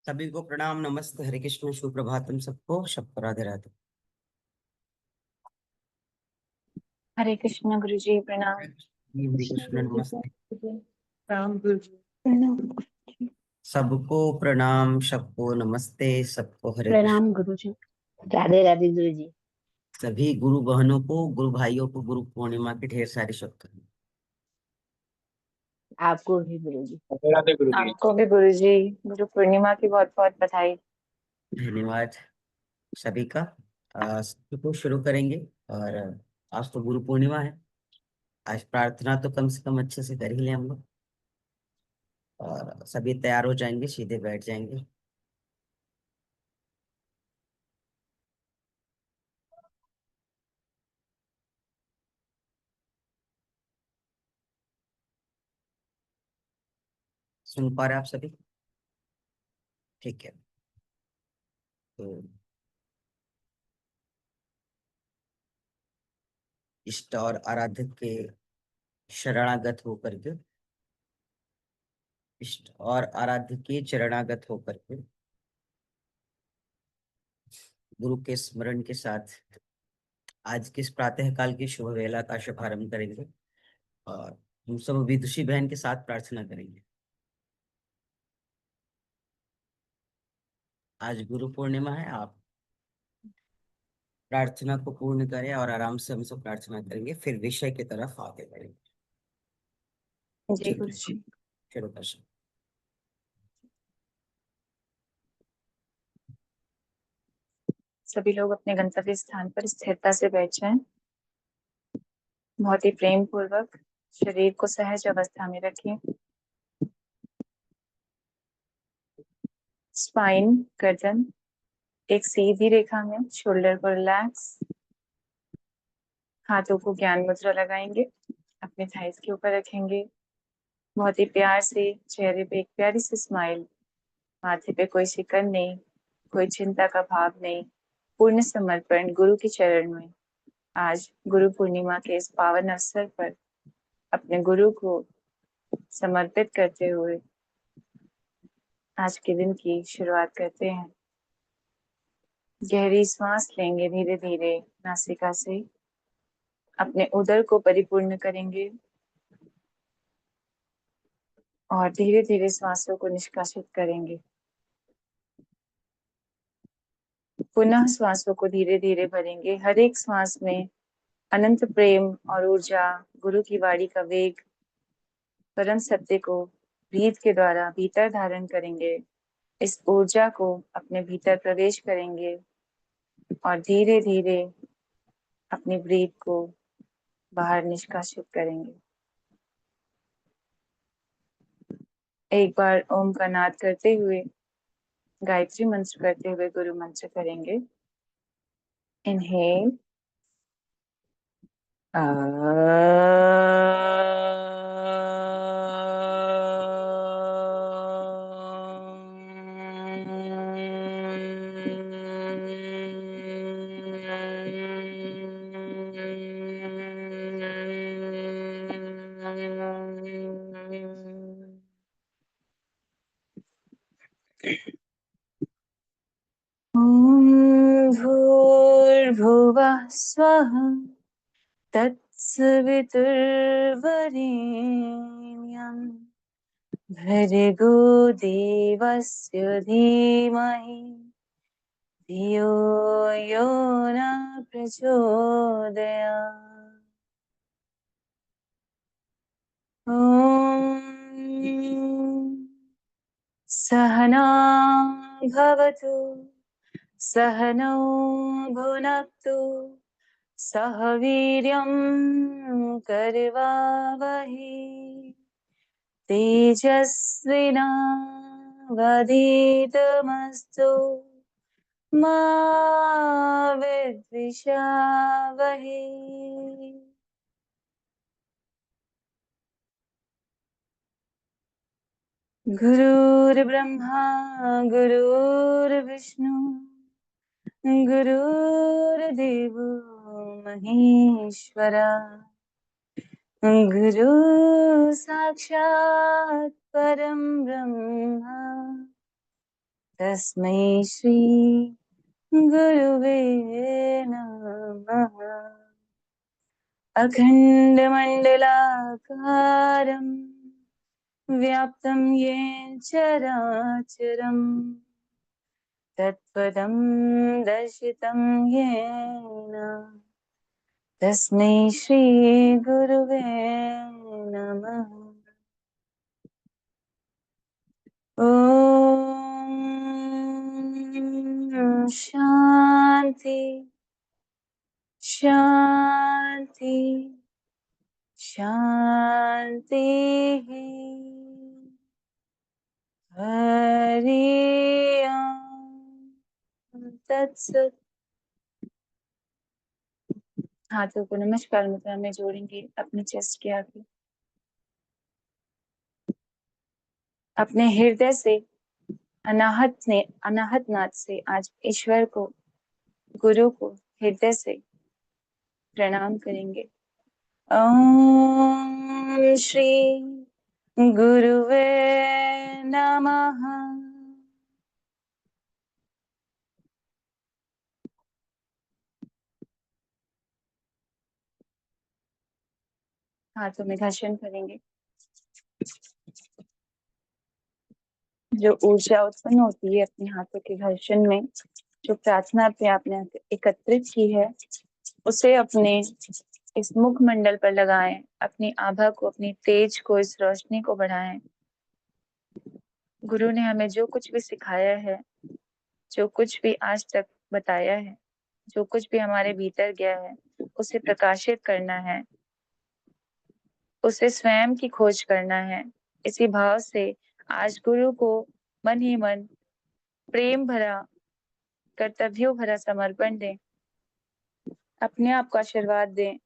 सभी को प्रणाम, नमस्ते, हरे कृष्ण, सुप्रभातम। सबको सबको राधे राधे। हरे कृष्ण गुरु जी प्रणाम। हरे कृष्ण कृष्ण, गुरु जी नमस्ते। प्रणाम गुरु जी प्रणाम। सबको प्रणाम, सबको नमस्ते, सबको हरे कृष्ण। प्रणाम गुरु जी। राधे राधे गुरु जी। सभी गुरु बहनों को, गुरु भाइयों को गुरु पूर्णिमा की ढेर सारी शुभकामनाएं। आपको भी गुरु जी। राधे राधे गुरु जी। आपको भी गुरु जी। गुरु पूर्णिमा की बहुत बहुत बधाई। धन्यवाद सभी का। सभी को शुरू करेंगे। और आज तो गुरु पूर्णिमा है। आज प्रार्थना तो कम से कम अच्छे से कर ही लें हम लोग। और सभी तैयार हो जाएंगे, सीधे बैठ जाएंगे। सुन पा रहे आप सभी? ठीक है। तो इष्ट और आराध्य के शरणागत होकर के, इष्ट और आराध्य के चरणागत होकर के गुरु के स्मरण के साथ आज के इस प्रातः काल की शुभ वेला का शुभारंभ करेंगे। और हम सब विदुषी बहन के साथ प्रार्थना करेंगे। आज गुरु पूर्णिमा है। आप प्रार्थना को पूर्ण करें और आराम से हम सब प्रार्थना करेंगे, फिर विषय की तरफ आगे बढ़ेंगे। जी ठीक गुरु है, जी। शुरू कर सकते। सभी लोग अपने गंतव्य स्थान पर स्थिरता से बैठ जाएं। बहुत ही प्रेम पूर्वक शरीर को सहज अवस्था में रखें। स्पाइन, गर्दन एक सीधी रेखा में, शोल्डर को रिलैक्स। हाथों को ज्ञान मुद्रा लगाएंगे, अपने थाइस के ऊपर रखेंगे। बहुत ही प्यार से चेहरे पे एक प्यारी सी स्माइल। माथे पे कोई शिकन नहीं, कोई चिंता का भाव नहीं। पूर्ण समर्पण गुरु के चरण में। आज गुरु पूर्णिमा के इस पावन अवसर पर अपने गुरु को समर्पित करते हुए आज के दिन की शुरुआत करते हैं। गहरी सांस लेंगे धीरे धीरे नासिका से। अपने उदर को परिपूर्ण करेंगे और धीरे धीरे सांसों को निष्कासित करेंगे। पुनः श्वासों को धीरे धीरे भरेंगे। हर एक श्वास में अनंत प्रेम और ऊर्जा, गुरु की वाणी का वेग, परम सत्य को ब्रीथ के द्वारा भीतर धारण करेंगे। इस ऊर्जा को अपने भीतर प्रवेश करेंगे और धीरे धीरे अपनी ब्रीथ को बाहर निष्कासित करेंगे। एक बार ओम का नाद करते हुए, गायत्री मंत्र करते हुए गुरु मंत्र करेंगे। इनहेल। ॐ भूर्भुवः स्वः तत्सवितुर्वरेण्यं भर्गो देवस्य धीमहि धियो यो न प्रचोदयात्। ॐ सहना भवतु, सहनौ भुनक्तु, सह वीर्यं करवावहै, तेजस्विनावधीतमस्तु मा विद्विषावहै। गुरुर्ब्रह्मा गुरुर्विष्णु गुरुर्देवो महेश्वरा, गुरु साक्षात् परं ब्रह्म तस्मै श्री गुरुवे नमः। अखण्डमण्डलाकारम् व्याप्तं येन चराचरम् तत्पदं दर्शितं येन तस्मै श्री गुरुवे नमः। ॐ शान्ति शान्ति शान्तिः। हरि ओम तत्सत। हाथों को नमस्कार मुद्रा में जोड़ेंगे अपने चेस्ट के आगे। अपने हृदय से अनाहत नाद से आज ईश्वर को, गुरु को हृदय से प्रणाम करेंगे। ओम श्री गुरुवे नमः। हाथों में घर्षण करेंगे। जो ऊर्जा उत्पन्न होती है अपने हाथों के घर्षण में, जो प्रार्थना पे आपने एकत्रित की है, उसे अपने इस मुखमंडल पर लगाएं। अपनी आभा को, अपनी तेज को, इस रोशनी को बढ़ाएं। गुरु ने हमें जो कुछ भी सिखाया है, जो कुछ भी आज तक बताया है, जो कुछ भी हमारे भीतर गया है, उसे प्रकाशित करना है, उसे स्वयं की खोज करना है। इसी भाव से आज गुरु को मन ही मन प्रेम भरा, कर्तव्यों भरा समर्पण दें। अपने आप को आशीर्वाद दें।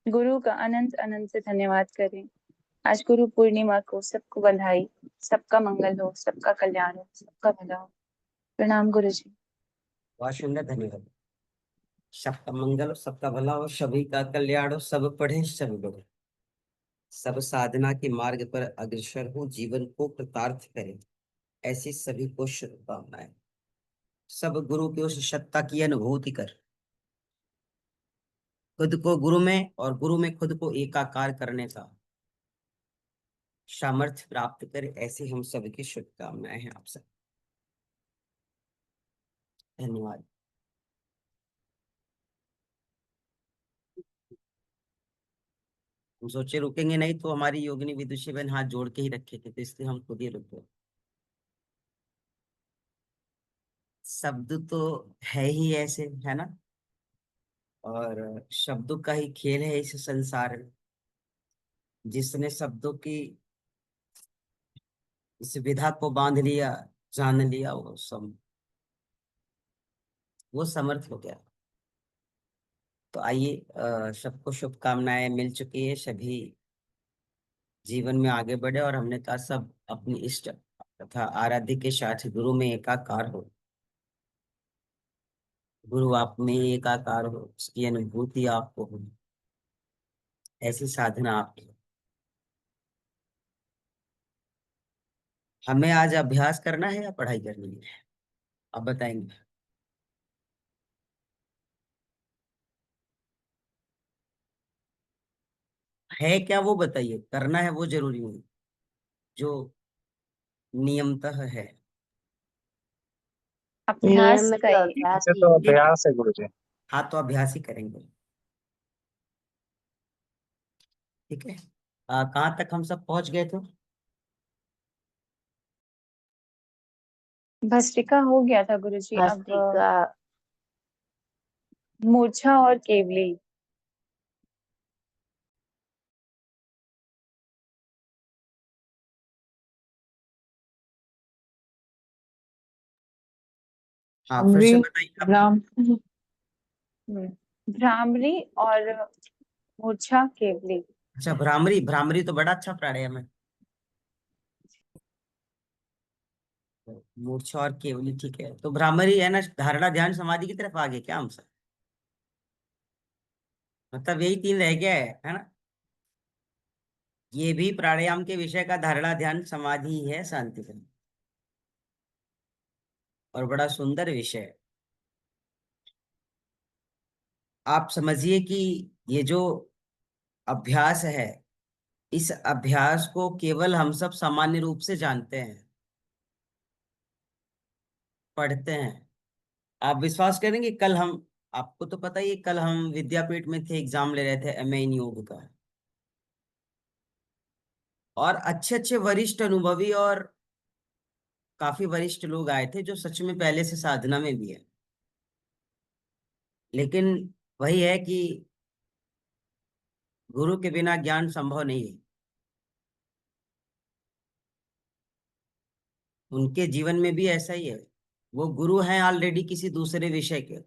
गुरु का अनंत अनंत से धन्यवाद करें। आज गुरु पूर्णिमा को सबको बधाई। सबका मंगल हो, सबका कल्याण हो, सबका भला हो। प्रणाम गुरु जी। बहुत सुंदर, धन्यवाद। सबका मंगल हो, सबका भला हो, सभी का कल्याण हो, सब पढ़े सब बढ़े, सब साधना के मार्ग पर अग्रसर हो, जीवन को कृतार्थ करें, ऐसी सभी को शुभकामनाएं। सब गुरु की उस सत्ता की अनुभूति कर खुद को गुरु में और गुरु में खुद को एकाकार करने का सामर्थ्य प्राप्त करे, ऐसी हम सबकी शुभकामनाएं हैं आप सब। धन्यवाद। हम सोचे रुकेंगे नहीं, तो हमारी योगिनी विदुषी बहन हाथ जोड़ के ही रखे थे, तो इसलिए हम खुद ही रुक गए। शब्द तो है ही ऐसे, है ना, और शब्दों का ही खेल है इस संसार में। जिसने शब्दों की इस विधा को बांध लिया, जान लिया, वो समर्थ हो गया। तो आइए, सबको शुभकामनाएं मिल चुकी है, सभी जीवन में आगे बढ़े, और हमने कहा सब अपनी इष्ट तथा आराध्य के साथ गुरु में एकाकार हो, गुरु आप में एकाकार हो, उसकी अनुभूति आपको हो, ऐसी साधना आपकी। हमें आज अभ्यास करना है या पढ़ाई करनी है, आप बताएंगे। है क्या वो बताइए, करना है वो जरूरी नहीं, जो नियमतः है। अभ्यास नियम में का तो ही अभ्यास ये ही तो है। ठीक है, अभ्यास है गुरु जी। हाँ तो अभ्यास ही करेंगे। ठीक है, कहाँ तक हम सब पहुंच गए थे। भस्त्रिका हो गया था गुरु जी। अब भस्त्रिका। मूर्छा और केवली। हाँ फिर से बताइए आप। भ्रामरी और मूर्छा केवली। अच्छा, भ्रामरी, भ्रामरी तो बड़ा अच्छा प्राणायाम है। मूर्छा और केवली, ठीक है, तो भ्रामरी है ना, धारणा ध्यान समाधि की तरफ आगे क्या हम सब, मतलब यही तीन रह गया है ना। ये भी प्राणायाम के विषय का धारणा ध्यान समाधि ही है, शांति और बड़ा सुंदर विषय है। आप समझिए कि ये जो अभ्यास है, इस अभ्यास को केवल हम सब सामान्य रूप से जानते हैं, पढ़ते हैं। आप विश्वास करेंगे, कल हम, आपको तो पता ही है, कल हम विद्यापीठ में थे, एग्जाम ले रहे थे एमए इन योग का। और अच्छे अच्छे वरिष्ठ अनुभवी और काफी वरिष्ठ लोग आए थे, जो सच में पहले से साधना में भी है। लेकिन वही है कि गुरु के बिना ज्ञान संभव नहीं है। उनके जीवन में भी ऐसा ही है। वो गुरु हैं ऑलरेडी किसी दूसरे विषय के,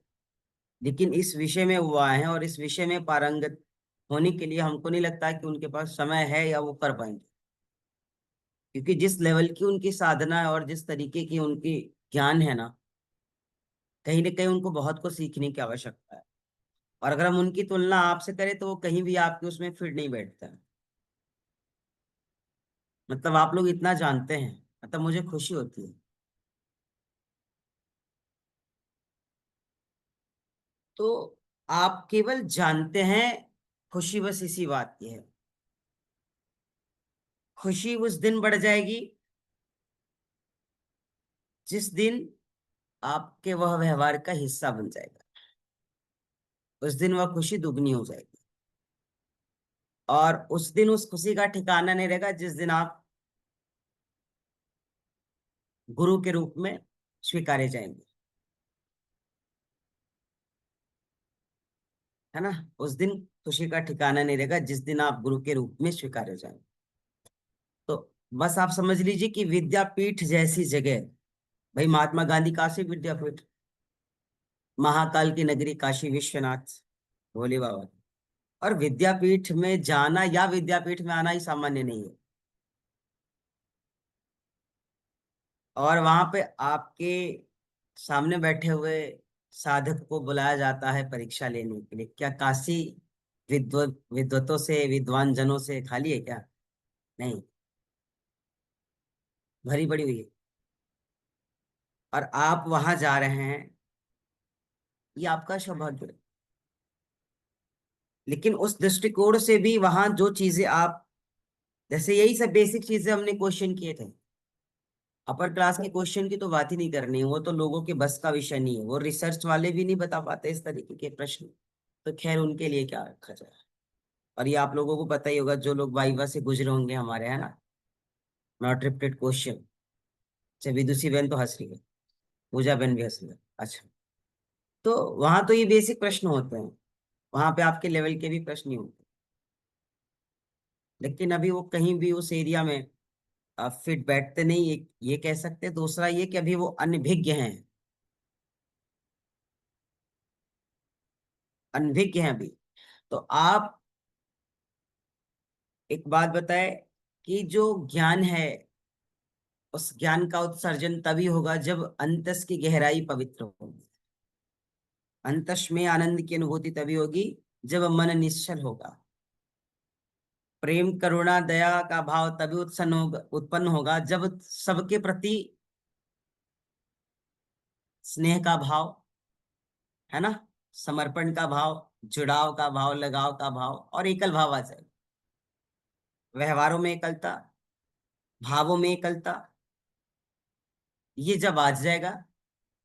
लेकिन इस विषय में वो आए हैं, और इस विषय में पारंगत होने के लिए हमको नहीं लगता है कि उनके पास समय है या वो कर पाएंगे। क्योंकि जिस लेवल की उनकी साधना है और जिस तरीके की उनकी ज्ञान है कहीं ना कहीं उनको बहुत कुछ सीखने की आवश्यकता है। और अगर हम उनकी तुलना आपसे करें तो वो कहीं भी आपके उसमें फिट नहीं बैठता है। मतलब आप लोग इतना जानते हैं, मतलब मुझे खुशी होती है। तो आप केवल जानते हैं, खुशी बस इसी बात की है। खुशी उस दिन बढ़ जाएगी जिस दिन आपके वह व्यवहार का हिस्सा बन जाएगा। उस दिन वह खुशी दुगनी हो जाएगी। और उस दिन उस खुशी का ठिकाना नहीं रहेगा जिस दिन आप गुरु के रूप में स्वीकारे जाएंगे। है ना? उस दिन खुशी का ठिकाना नहीं रहेगा जिस दिन आप गुरु के रूप में स्वीकारे जाएंगे। तो बस आप समझ लीजिए कि विद्यापीठ जैसी जगह, भाई महात्मा गांधी काशी विद्यापीठ, महाकाल की नगरी काशी विश्वनाथ, भोले बाबा। और विद्यापीठ में जाना या विद्यापीठ में आना ही सामान्य नहीं है। और वहां पे आपके सामने बैठे हुए साधक को बुलाया जाता है परीक्षा लेने के लिए। क्या काशी विद्वतों से, विद्वान जनों से खाली है क्या? नहीं, भरी पड़ी हुई है। और आप वहां जा रहे हैं, ये आपका सौभाग्य है। लेकिन उस दृष्टिकोण से भी वहां जो चीजें आप, जैसे यही सब बेसिक चीजें हमने क्वेश्चन किए थे, अपर क्लास के क्वेश्चन की तो बात ही नहीं करनी है, वो तो लोगों के बस का विषय नहीं है। वो रिसर्च वाले भी नहीं बता पाते इस तरीके के प्रश्न। तो खैर उनके लिए क्या रखा जाए। और ये आप लोगों को पता ही होगा, जो लोग वाइवा से गुजरे होंगे हमारे, है ना, नॉट रिपीटेड क्वेश्चन। अच्छा, विदुषी बहन तो हंस रही है, पूजा बहन भी हंस रही है। अच्छा, तो वहां तो ये बेसिक प्रश्न होते हैं, वहां पे आपके लेवल के भी प्रश्न नहीं होते। लेकिन अभी वो कहीं भी उस एरिया में फिट बैठते नहीं, ये कह सकते हैं। दूसरा ये कि अभी वो अनभिज्ञ हैं, अनभिज्ञ हैं अभी। तो आप एक बात बताए कि जो ज्ञान है, उस ज्ञान का उत्सर्जन तभी होगा जब अंतस की गहराई पवित्र होगी। अंतस में आनंद की अनुभूति तभी होगी जब मन निश्चल होगा। प्रेम करुणा दया का भाव तभी उत्पन्न होगा जब सबके प्रति स्नेह का भाव, है ना, समर्पण का भाव, जुड़ाव का भाव, लगाव का भाव और एकल भाव आ जाए। व्यवहारों में एकलता, भावों में एकलता, ये जब आ जाएगा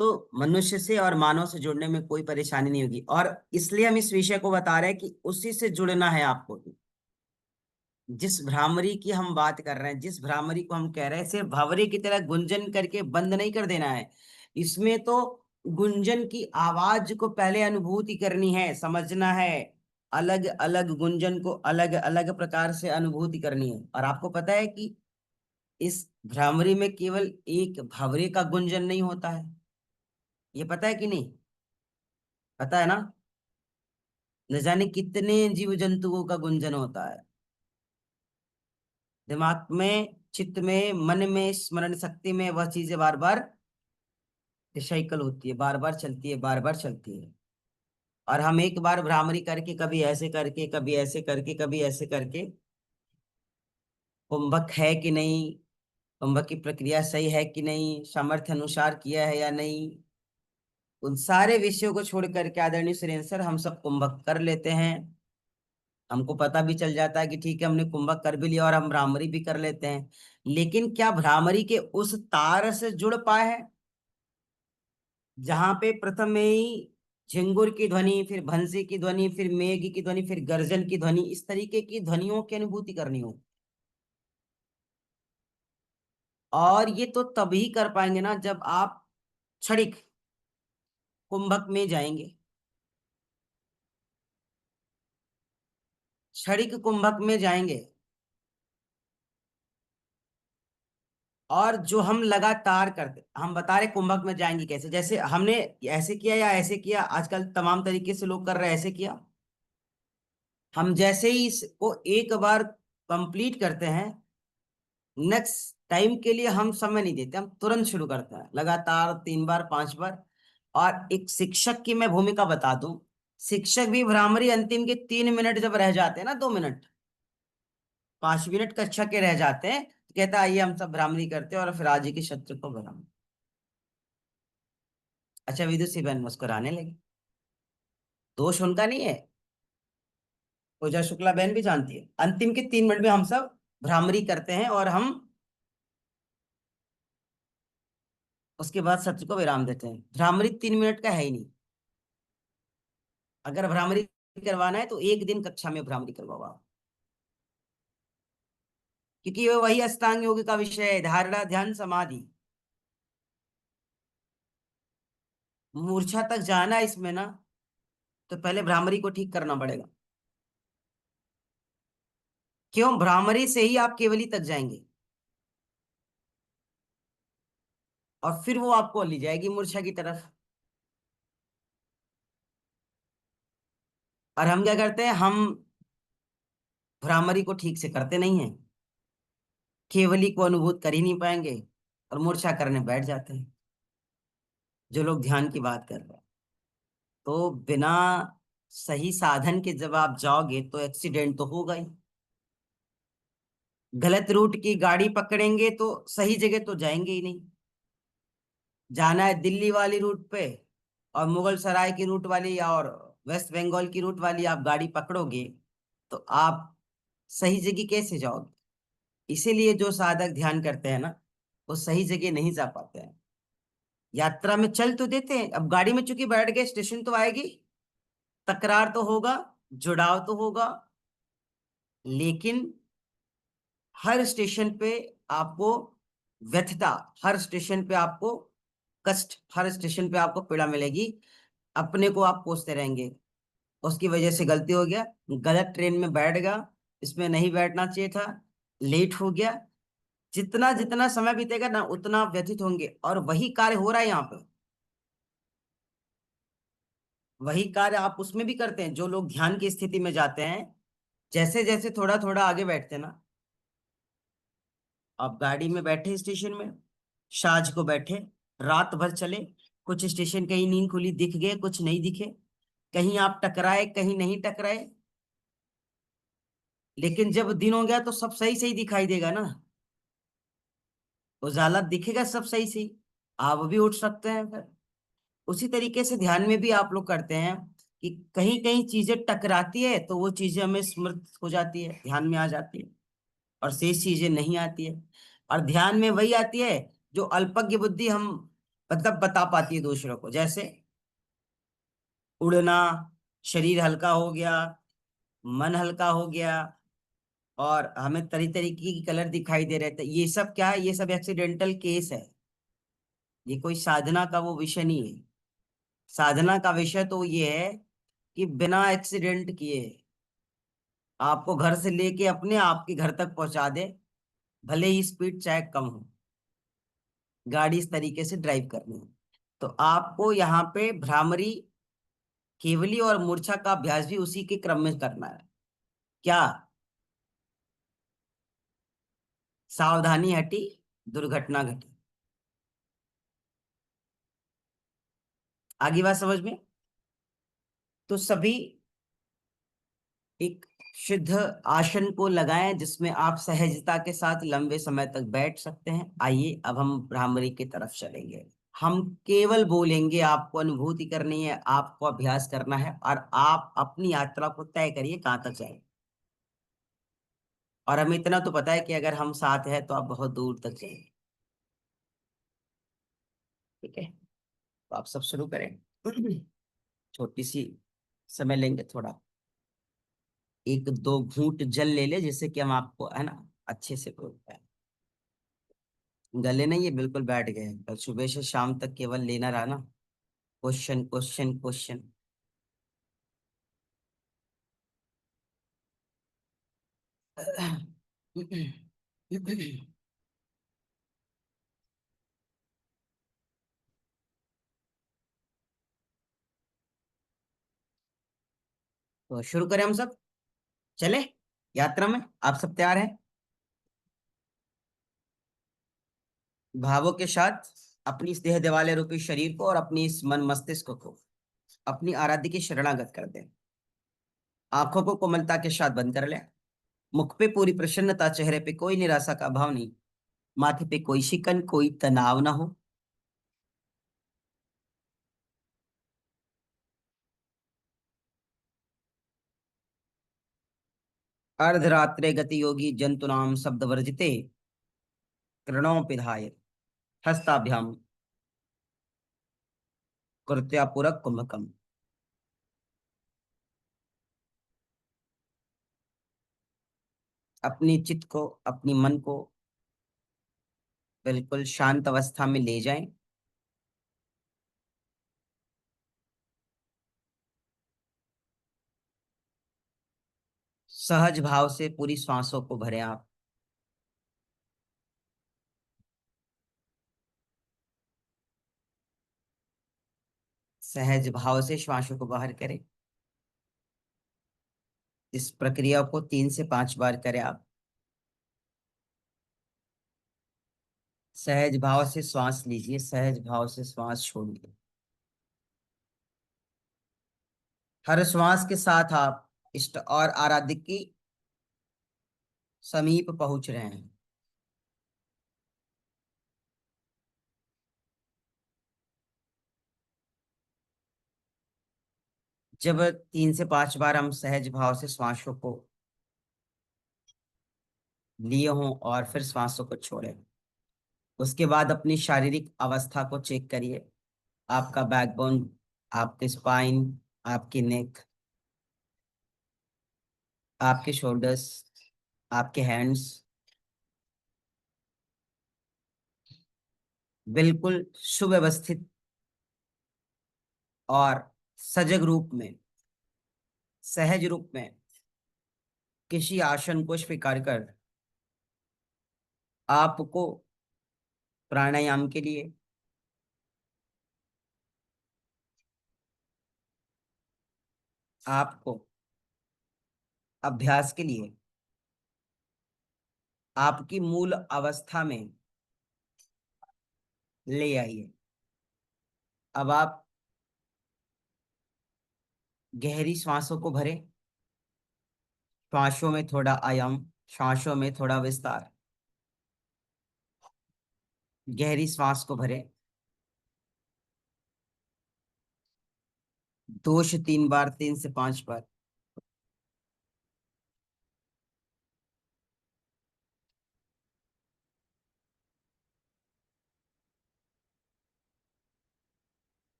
तो मनुष्य से और मानव से जुड़ने में कोई परेशानी नहीं होगी। और इसलिए हम इस विषय को बता रहे हैं कि उसी से जुड़ना है आपको भी। जिस भ्रामरी की हम बात कर रहे हैं, जिस भ्रामरी को हम कह रहे हैं, सिर्फ भंवरे की तरह गुंजन करके बंद नहीं कर देना है। इसमें तो गुंजन की आवाज को पहले अनुभूति करनी है, समझना है। अलग अलग गुंजन को अलग अलग प्रकार से अनुभूति करनी है। और आपको पता है कि इस भ्रामरी में केवल एक भंवरे का गुंजन नहीं होता है। ये पता है कि नहीं? पता है ना? न जाने कितने जीव जंतुओं का गुंजन होता है। दिमाग में, चित्त में, मन में, स्मरण शक्ति में वह चीजें बार बार रिसाइकल होती है, बार बार चलती है, बार बार चलती है। और हम एक बार भ्रामरी करके, कभी ऐसे करके, कभी ऐसे करके, कभी ऐसे करके, कुंभक है कि नहीं, कुंभक की प्रक्रिया सही है कि नहीं, सामर्थ्य अनुसार किया है या नहीं, उन सारे विषयों को छोड़ करके आदरणीय सुरेंद्र सर हम सब कुंभक कर लेते हैं। हमको पता भी चल जाता है कि ठीक है हमने कुंभक कर भी लिया और हम भ्रामरी भी कर लेते हैं, लेकिन क्या भ्रामरी के उस तार से जुड़ पाए हैं जहां पे प्रथम में ही झिंगुर की ध्वनि, फिर भंसी की ध्वनि, फिर मेघ की ध्वनि, फिर गर्जन की ध्वनि, इस तरीके की ध्वनियों की अनुभूति करनी हो। और ये तो तभी कर पाएंगे ना जब आप क्षणिक कुंभक में जाएंगे। क्षणिक कुंभक में जाएंगे और जो हम लगातार करते, हम बता रहे कुंभक में जाएंगे कैसे, जैसे हमने ऐसे किया या ऐसे किया, आजकल तमाम तरीके से लोग कर रहे हैं, ऐसे किया। हम जैसे ही इसको एक बार कंप्लीट करते हैं, नेक्स्ट टाइम के लिए हम समय नहीं देते, हम तुरंत शुरू करते हैं लगातार 3 बार 5 बार। और एक शिक्षक की मैं भूमिका बता दूं, शिक्षक भी भ्रामरी अंतिम के 3 मिनट जब रह जाते हैं ना, 2 मिनट 5 मिनट कक्षा के रह जाते हैं, तो कहता है आइए हम सब भ्रामरी करते हैं और फिर आज ही के शत्रु को भ्रम। अच्छा विदुषी बहन मुस्कुराने लगी, दोष उनका नहीं है, पूजा शुक्ला बहन भी जानती है, अंतिम के 3 मिनट में हम सब भ्रामरी करते हैं और हम उसके बाद सत्य को विराम देते हैं। भ्रामरी 3 मिनट का है ही नहीं। अगर भ्रामरी करवाना है तो एक दिन कक्षा में भ्रामरी करवाओ आप। क्योंकि ये वही अष्टांग योग का विषय है, धारणा ध्यान समाधि। मूर्छा तक जाना है इसमें ना, तो पहले भ्रामरी को ठीक करना पड़ेगा। क्यों, भ्रामरी से ही आप केवली तक जाएंगे और फिर वो आपको ले जाएगी मूर्छा की तरफ। और हम क्या करते हैं, हम भ्रामरी को ठीक से करते नहीं है, केवली को अनुभूत कर ही नहीं पाएंगे और मूर्छा करने बैठ जाते हैं, जो लोग ध्यान की बात कर रहे हैं। तो बिना सही साधन के जब आप जाओगे तो एक्सीडेंट तो होगा ही। गलत रूट की गाड़ी पकड़ेंगे तो सही जगह तो जाएंगे ही नहीं। जाना है दिल्ली वाली रूट पे और मुगल सराय की रूट वाली और वेस्ट बंगाल की रूट वाली आप गाड़ी पकड़ोगे, तो आप सही जगह कैसे जाओगे। इसीलिए जो साधक ध्यान करते हैं ना, वो सही जगह नहीं जा पाते हैं। यात्रा में चल तो देते हैं, अब गाड़ी में चूंकि बैठ गए, स्टेशन तो आएगी, तकरार तो होगा, जुड़ाव तो होगा, लेकिन हर स्टेशन पे आपको व्यथता, हर स्टेशन पे आपको कष्ट, हर स्टेशन पे आपको पीड़ा मिलेगी। अपने को आप कोसते रहेंगे, उसकी वजह से गलती हो गया, गलत ट्रेन में बैठ गया, इसमें नहीं बैठना चाहिए था, लेट हो गया। जितना जितना समय बीतेगा ना उतना आप व्यथित होंगे, और वही कार्य हो रहा है यहाँ पे। वही कार्य आप उसमें भी करते हैं, जो लोग ध्यान की स्थिति में जाते हैं। जैसे जैसे थोड़ा थोड़ा आगे बैठते हैं ना, आप गाड़ी में बैठे स्टेशन में, शाज को बैठे, रात भर चले, कुछ स्टेशन कहीं नींद खुली दिख गए, कुछ नहीं दिखे, कहीं आप टकराए कहीं नहीं टकराए, लेकिन जब दिन हो गया तो सब सही सही दिखाई देगा ना, उजाला दिखेगा सब सही सही, आप भी उठ सकते हैं फिर। उसी तरीके से ध्यान में भी आप लोग करते हैं कि कहीं कहीं चीजें टकराती है तो वो चीजें हमें स्मृत हो जाती है, ध्यान में आ जाती है, और शेष चीजें नहीं आती है। और ध्यान में वही आती है जो अल्पज्ञ बुद्धि हम मतलब बता पाती है दूसरों को, जैसे उड़ना, शरीर हल्का हो गया, मन हल्का हो गया, और हमें तरह तरीके की कलर दिखाई दे रहे थे, ये सब क्या है, ये सब एक्सीडेंटल केस है। ये कोई साधना का वो विषय नहीं है। साधना का विषय तो ये है कि बिना एक्सीडेंट किए आपको घर से लेके अपने आपके घर तक पहुंचा दे, भले ही स्पीड चाहे कम हो, गाड़ी इस तरीके से ड्राइव करनी है। तो आपको यहाँ पे भ्रामरी, केवली और मूर्छा का अभ्यास भी उसी के क्रम में करना है। क्या, सावधानी हटी, दुर्घटना घटी। आगे बात समझ में। तो सभी एक शुद्ध आसन को लगाएं जिसमें आप सहजता के साथ लंबे समय तक बैठ सकते हैं। आइए अब हम भ्रामरी की तरफ चलेंगे। हम केवल बोलेंगे, आपको अनुभूति करनी है, आपको अभ्यास करना है, और आप अपनी यात्रा को तय करिए कहाँ तक जाए। और हमें इतना तो पता है कि अगर हम साथ हैं तो आप बहुत दूर तक जाएंगे। ठीक है, तो आप सब शुरू करें। छोटी सी समय लेंगे थोड़ा, एक दो घूंट जल ले ले, जिससे कि हम आपको है ना अच्छे से बोल पाए। गले नहीं, ये बिल्कुल बैठ गए, कल सुबह से शाम तक केवल लेना रहा ना, क्वेश्चन क्वेश्चन क्वेश्चन। तो शुरू करें हम सब, चले यात्रा में। आप सब तैयार हैं? भावों के साथ अपनी इस देह दिवाले रूपी शरीर को और अपनी इस मन मस्तिष्क को अपनी आराध्य की शरणागत कर दें। आंखों को कोमलता के साथ बंद कर लें। मुख पे पूरी प्रसन्नता, चेहरे पे कोई निराशा का भाव नहीं, माथे पे कोई शिकन, कोई तनाव ना हो। अर्धरात्रे गति योगी जंतु नाम शब्द वर्जिते, कृणों पिधाय हस्ताभ्याम कृत्या पूरक कुंभकम। अपनी चित्त को, अपनी मन को बिल्कुल शांत अवस्था में ले जाएं। सहज भाव से पूरी श्वासों को भरें आप। सहज भाव से श्वासों को बाहर करें। इस प्रक्रिया को 3 से 5 बार करें आप। सहज भाव से श्वास लीजिए, सहज भाव से श्वास छोड़िए। हर श्वास के साथ आप इष्ट और आराध्य की समीप पहुंच रहे हैं। जब 3 से 5 बार हम सहज भाव से श्वासों को लिए हों और फिर श्वासों को छोड़ें, उसके बाद अपनी शारीरिक अवस्था को चेक करिए। आपका बैकबोन, आपके स्पाइन, आपकी नेक, आपके शोल्डर्स, आपके हैंड्स बिल्कुल सुव्यवस्थित और सजग रूप में, सहज रूप में किसी आसन को स्वीकार कर आपको प्राणायाम के लिए, आपको अभ्यास के लिए, आपकी मूल अवस्था में ले आइए। अब आप गहरी सांसों को भरें, श्वासों में थोड़ा आयाम, श्वासों में थोड़ा विस्तार। गहरी श्वास को भरें 2 से 3 बार, 3 से 5 बार।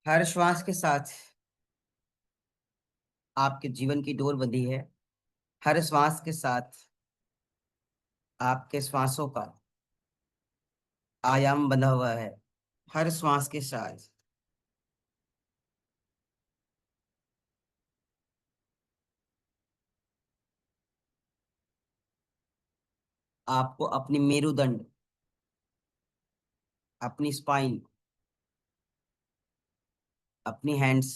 हर श्वास के साथ आपके जीवन की डोर बंधी है। हर श्वास के साथ आपके श्वासों का आयाम बंधा हुआ है। हर श्वास के साथ आपको अपनी मेरुदंड, अपनी स्पाइन, अपनी हैंड्स,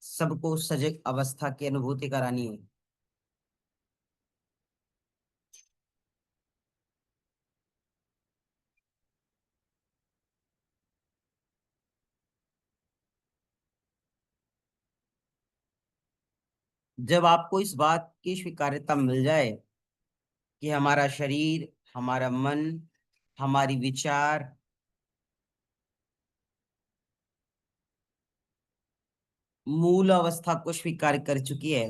सबको सजग अवस्था की अनुभूति करानी है। जब आपको इस बात की स्वीकार्यता मिल जाए कि हमारा शरीर, हमारा मन, हमारी विचार मूल अवस्था को स्वीकार कर चुकी है,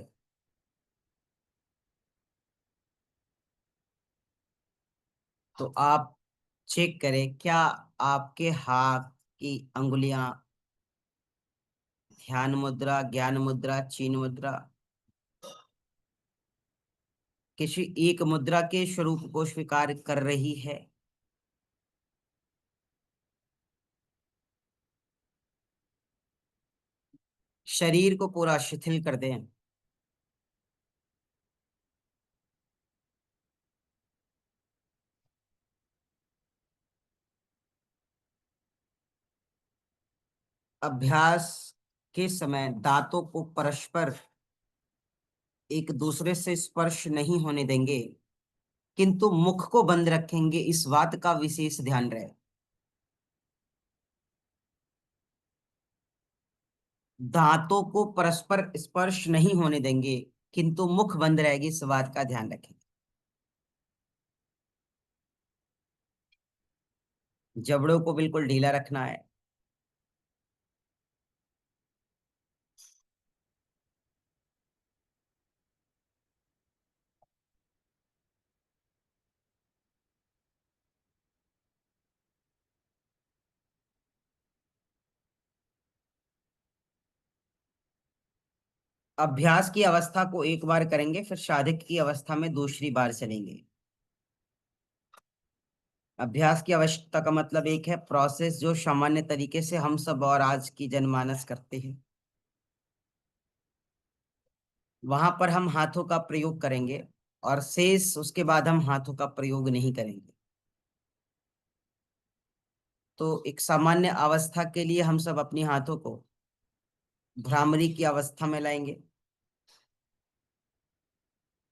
तो आप चेक करें क्या आपके हाथ की अंगुलियां ध्यान मुद्रा, ज्ञान मुद्रा, चीन मुद्रा किसी एक मुद्रा के स्वरूप को स्वीकार कर रही है। शरीर को पूरा शिथिल कर दें। अभ्यास के समय दांतों को परस्पर एक दूसरे से स्पर्श नहीं होने देंगे, किंतु मुख को बंद रखेंगे, इस बात का विशेष ध्यान रहे। दांतों को परस्पर स्पर्श नहीं होने देंगे, किंतु मुख बंद रहेगी, इस बात का ध्यान रखें। जबड़ों को बिल्कुल ढीला रखना है। अभ्यास की अवस्था को एक बार करेंगे, फिर साधक की अवस्था में दूसरी बार चलेंगे। अभ्यास की अवस्था का मतलब एक है प्रोसेस जो सामान्य तरीके से हम सब और आज की जनमानस करते हैं। वहां पर हम हाथों का प्रयोग करेंगे और शेष उसके बाद हम हाथों का प्रयोग नहीं करेंगे। तो एक सामान्य अवस्था के लिए हम सब अपने हाथों को भ्रामरी की अवस्था में लाएंगे।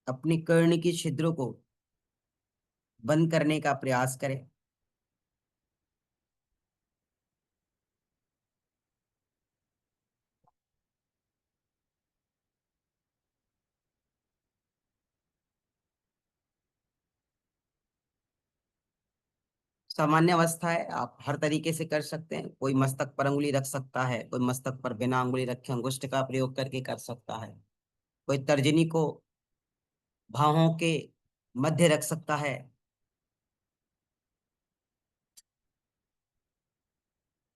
अपनी कर्ण की छिद्रों को बंद करने का प्रयास करें। सामान्य अवस्था है, आप हर तरीके से कर सकते हैं। कोई मस्तक पर अंगुली रख सकता है, कोई मस्तक पर बिना अंगुली रखे अंगुष्ठ का प्रयोग करके कर सकता है, कोई तर्जनी को बाहों के मध्य रख सकता है।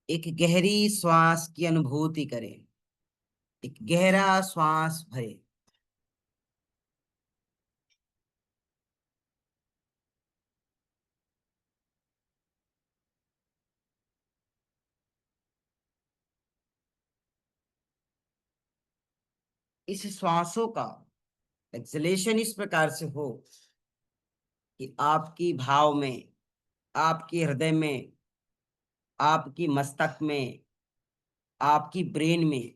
एक गहरी श्वास की अनुभूति करें। एक गहरा श्वास भरे। इस श्वासों का एक्सलेशन इस प्रकार से हो कि आपकी भाव में, आपके हृदय में, आपकी मस्तक में, आपकी ब्रेन में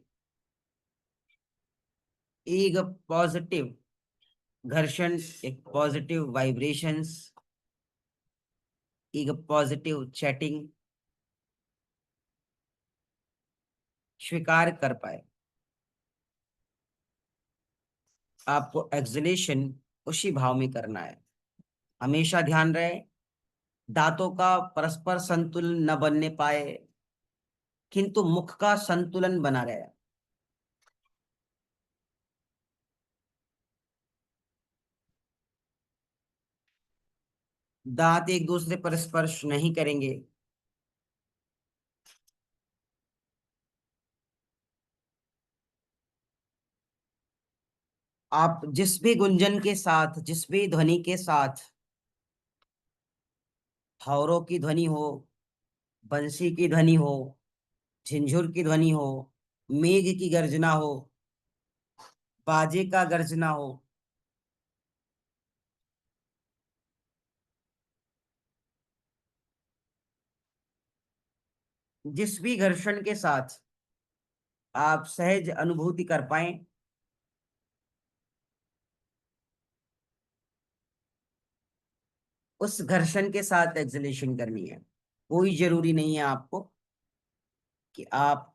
एक पॉजिटिव घर्षण, एक पॉजिटिव वाइब्रेशंस, एक पॉजिटिव चैटिंग स्वीकार कर पाए। आपको एक्सलेशन उसी भाव में करना है। हमेशा ध्यान रहे दांतों का परस्पर संतुलन न बनने पाए, किंतु मुख का संतुलन बना रहे। दांत एक दूसरे पर स्पर्श नहीं करेंगे। आप जिस भी गुंजन के साथ, जिस भी ध्वनि के साथ, हौरों की ध्वनि हो, बंसी की ध्वनि हो, झिंझुर की ध्वनि हो, मेघ की गर्जना हो, बाजे का गर्जना हो, जिस भी घर्षण के साथ आप सहज अनुभूति कर पाए, उस घर्षण के साथ एक्सलेशन करनी है। कोई जरूरी नहीं है आपको कि आप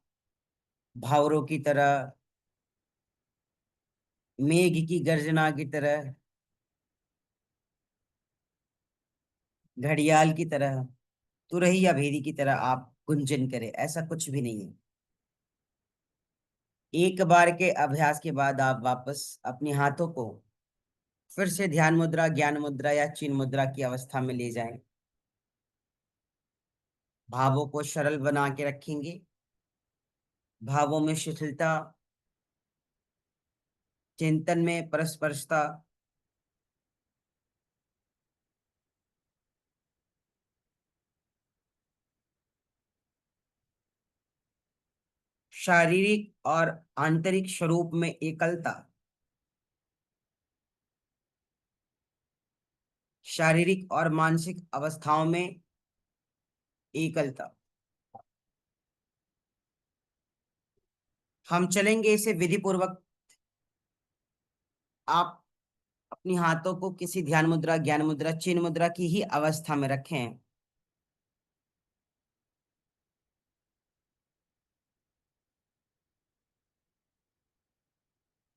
भावरों की तरह मेघ की गर्जना की तरह, घड़ियाल की तरह, तुरही या भेरी की तरह आप गुंजन करें, ऐसा कुछ भी नहीं है। एक बार के अभ्यास के बाद आप वापस अपने हाथों को फिर से ध्यान मुद्रा, ज्ञान मुद्रा या चिन्ह मुद्रा की अवस्था में ले जाएं। भावों को सरल बना के रखेंगे, भावों में शिथिलता, चिंतन में परस्परता। शारीरिक और आंतरिक स्वरूप में एकलता, शारीरिक और मानसिक अवस्थाओं में एकलता। हम चलेंगे इसे विधि पूर्वक। आप अपनी हाथों को किसी ध्यान मुद्रा, ज्ञान मुद्रा, चिन्ह मुद्रा की ही अवस्था में रखें।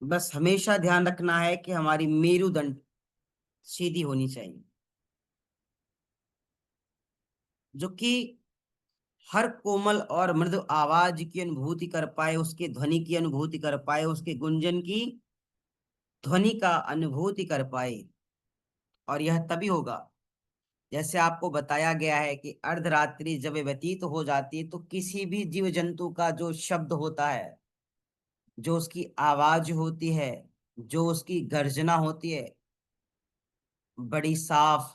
बस हमेशा ध्यान रखना है कि हमारी मेरुदंड सीधी होनी चाहिए, जो कि हर कोमल और मृदु आवाज की अनुभूति कर पाए, उसके ध्वनि की अनुभूति कर पाए, उसके गुंजन की ध्वनि का अनुभूति कर पाए। और यह तभी होगा, जैसे आपको बताया गया है कि अर्धरात्रि जब व्यतीत हो जाती है तो किसी भी जीव जंतु का जो शब्द होता है, जो उसकी आवाज होती है, जो उसकी गर्जना होती है, बड़ी साफ,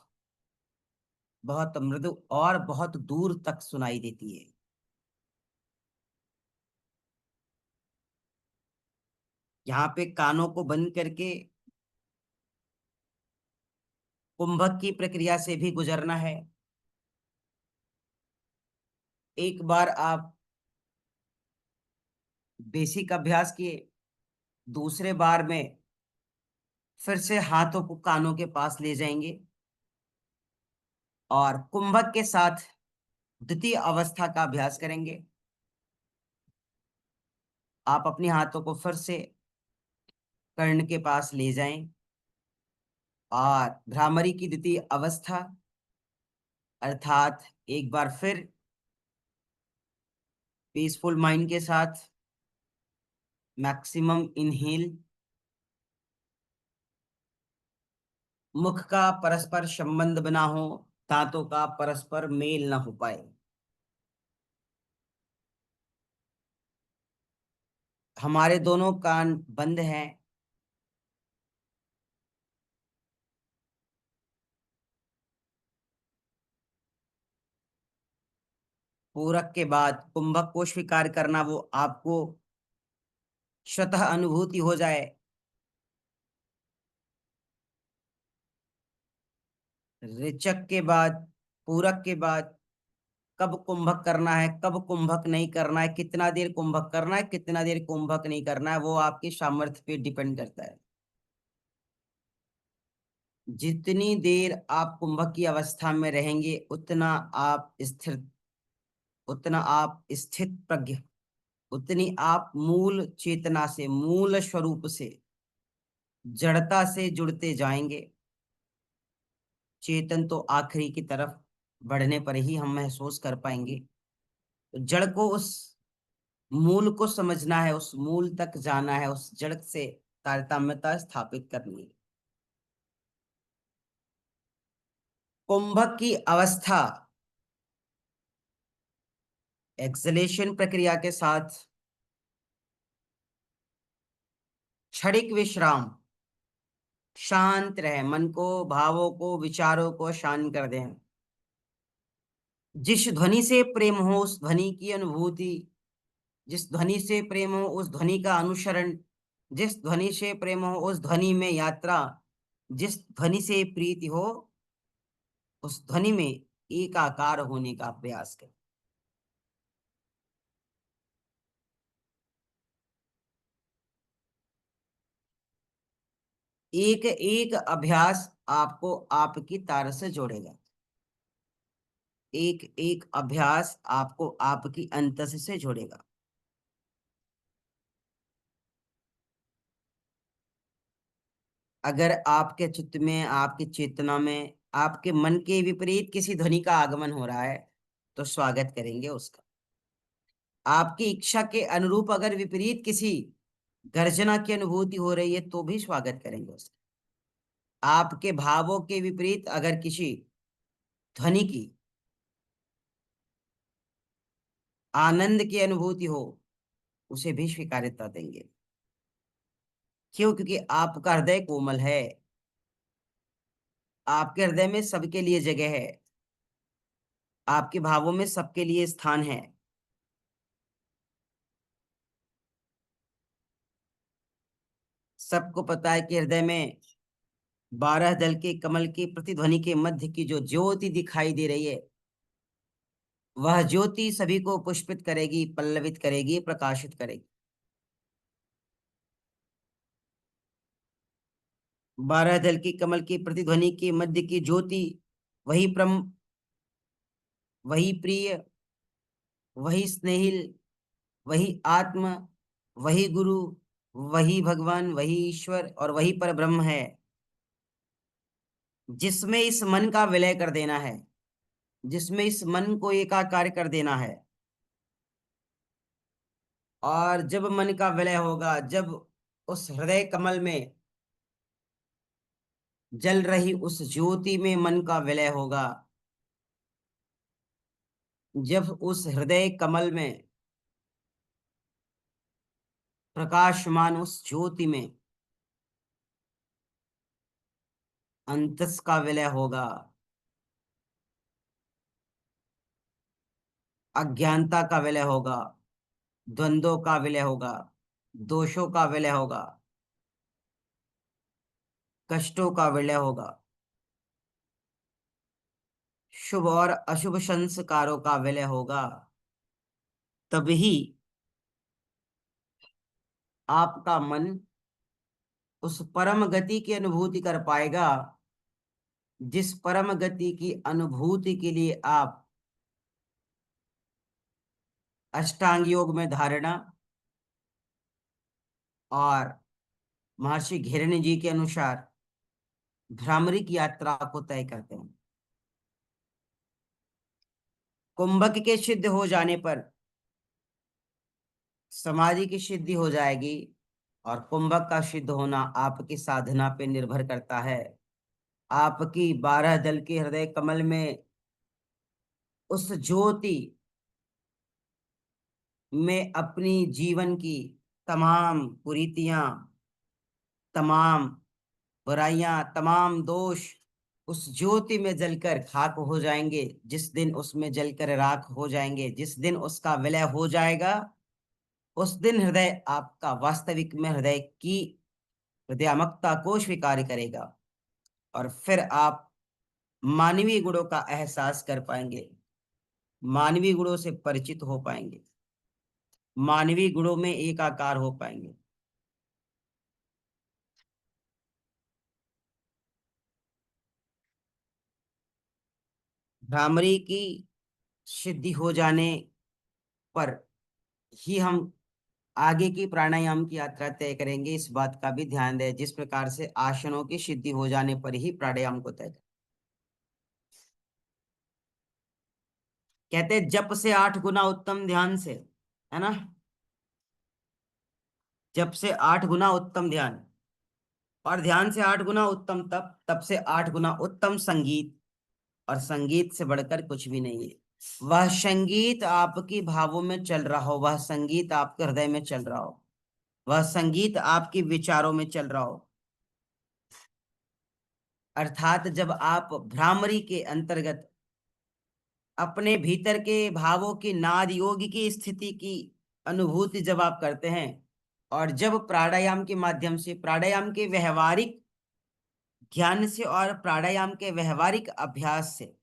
बहुत मृदु और बहुत दूर तक सुनाई देती है। यहाँ पे कानों को बंद करके कुंभक की प्रक्रिया से भी गुजरना है। एक बार आप बेसिक अभ्यास किए, दूसरे बार में फिर से हाथों को कानों के पास ले जाएंगे और कुंभक के साथ द्वितीय अवस्था का अभ्यास करेंगे। आप अपने हाथों को फिर से कर्ण के पास ले जाएं और भ्रामरी की द्वितीय अवस्था, अर्थात एक बार फिर पीसफुल माइंड के साथ मैक्सिमम इनहेल, मुख का परस्पर संबंध बना हो, दांतों का परस्पर मेल ना हो पाए, हमारे दोनों कान बंद हैं। पूरक के बाद कुंभक को स्वीकार करना, वो आपको स्वतः अनुभूति हो जाए। रेचक के बाद, पूरक के बाद कब कुंभक करना है, कब कुंभक नहीं करना है, कितना देर कुंभक करना है, कितना देर कुंभक नहीं करना है, वो आपकी सामर्थ्य पे डिपेंड करता है। जितनी देर आप कुंभक की अवस्था में रहेंगे उतना आप स्थित प्रज्ञ, उतनी आप मूल चेतना से, मूल स्वरूप से, जड़ता से जुड़ते जाएंगे। चेतन तो आखिरी की तरफ बढ़ने पर ही हम महसूस कर पाएंगे। तो जड़ को, उस मूल को समझना है, उस मूल तक जाना है, उस जड़ से तारतम्यता स्थापित करनी है। कुंभक की अवस्था एक्सलेशन प्रक्रिया के साथ क्षणिक विश्राम, शांत रहे, मन को, भावों को, विचारों को शांत कर दें। जिस ध्वनि से प्रेम हो उस ध्वनि की अनुभूति, जिस ध्वनि से प्रेम हो उस ध्वनि का अनुसरण, जिस ध्वनि से प्रेम हो उस ध्वनि में यात्रा, जिस ध्वनि से प्रीति हो उस ध्वनि में एकाकार होने का प्रयास करें। एक एक अभ्यास आपको आपकी तार से जोड़ेगा, एक एक अभ्यास आपको आपकी अंतस से जोड़ेगा। अगर आपके चित्त में, आपकी चेतना में, आपके मन के विपरीत किसी ध्वनि का आगमन हो रहा है तो स्वागत करेंगे उसका। आपकी इच्छा के अनुरूप अगर विपरीत किसी गर्जना की अनुभूति हो रही है तो भी स्वागत करेंगे उसका। आपके भावों के विपरीत अगर किसी ध्वनि की आनंद की अनुभूति हो उसे भी स्वीकार्यता देंगे। क्यों? क्योंकि आपका हृदय कोमल है, आपके हृदय में सबके लिए जगह है, आपके भावों में सबके लिए स्थान है। सबको पता है कि हृदय में 12 दल के कमल की प्रतिध्वनि के मध्य की जो ज्योति दिखाई दे रही है, वह ज्योति सभी को पुष्पित करेगी, पल्लवित करेगी, प्रकाशित करेगी। 12 दल की कमल की प्रतिध्वनि के मध्य की ज्योति, वही वही प्रिय, वही स्नेहिल, वही आत्म, वही गुरु, वही भगवान, वही ईश्वर और वही पर ब्रह्म है, जिसमें इस मन का विलय कर देना है, जिसमें इस मन को एकाकार कर देना है। और जब मन का विलय होगा, जब उस हृदय कमल में जल रही उस ज्योति में मन का विलय होगा, जब उस हृदय कमल में प्रकाशमान उस ज्योति में अंतस का विलय होगा, अज्ञानता का विलय होगा, द्वंद्वों का विलय होगा, दोषों का विलय होगा, कष्टों का विलय होगा, शुभ और अशुभ संस्कारों का विलय होगा। तभी आपका मन उस परम गति की अनुभूति कर पाएगा, जिस परम गति की अनुभूति के लिए आप अष्टांग योग में धारणा और महर्षि घेरणी जी के अनुसार भ्रामरी की यात्रा को तय करते हैं। कुंभक के सिद्ध हो जाने पर समाधि की सिद्धि हो जाएगी, और कुंभक का सिद्ध होना आपकी साधना पे निर्भर करता है। आपकी 12 दल के हृदय कमल में उस ज्योति में अपनी जीवन की तमाम कुरीतियां, तमाम बुराइयां, तमाम दोष उस ज्योति में जलकर खाक हो जाएंगे। जिस दिन उसमें जलकर राख हो जाएंगे, जिस दिन उसका विलय हो जाएगा, उस दिन हृदय आपका वास्तविक में हृदय की हृदयात्मकता को स्वीकार करेगा, और फिर आप मानवीय गुणों का एहसास कर पाएंगे, मानवीय गुणों से परिचित हो पाएंगे, मानवीय गुणों में एकाकार हो पाएंगे। भ्रामरी की सिद्धि हो जाने पर ही हम आगे की प्राणायाम की यात्रा तय करेंगे। इस बात का भी ध्यान दें, जिस प्रकार से आसनों की सिद्धि हो जाने पर ही प्राणायाम को तय करें। कहते हैं जप से 8 गुना उत्तम ध्यान से, है ना? जप से 8 गुना उत्तम ध्यान, और ध्यान से 8 गुना उत्तम तप, तप से 8 गुना उत्तम संगीत, और संगीत से बढ़कर कुछ भी नहीं है। वह संगीत आपकी भावों में चल रहा हो, वह संगीत आपके हृदय में चल रहा हो, वह संगीत आपके विचारों में चल रहा हो। अर्थात जब आप भ्रामरी के अंतर्गत अपने भीतर के भावों की नाद योग की स्थिति की अनुभूति जब आप करते हैं, और जब प्राणायाम के माध्यम से, प्राणायाम के व्यवहारिक ज्ञान से और प्राणायाम के व्यवहारिक अभ्यास से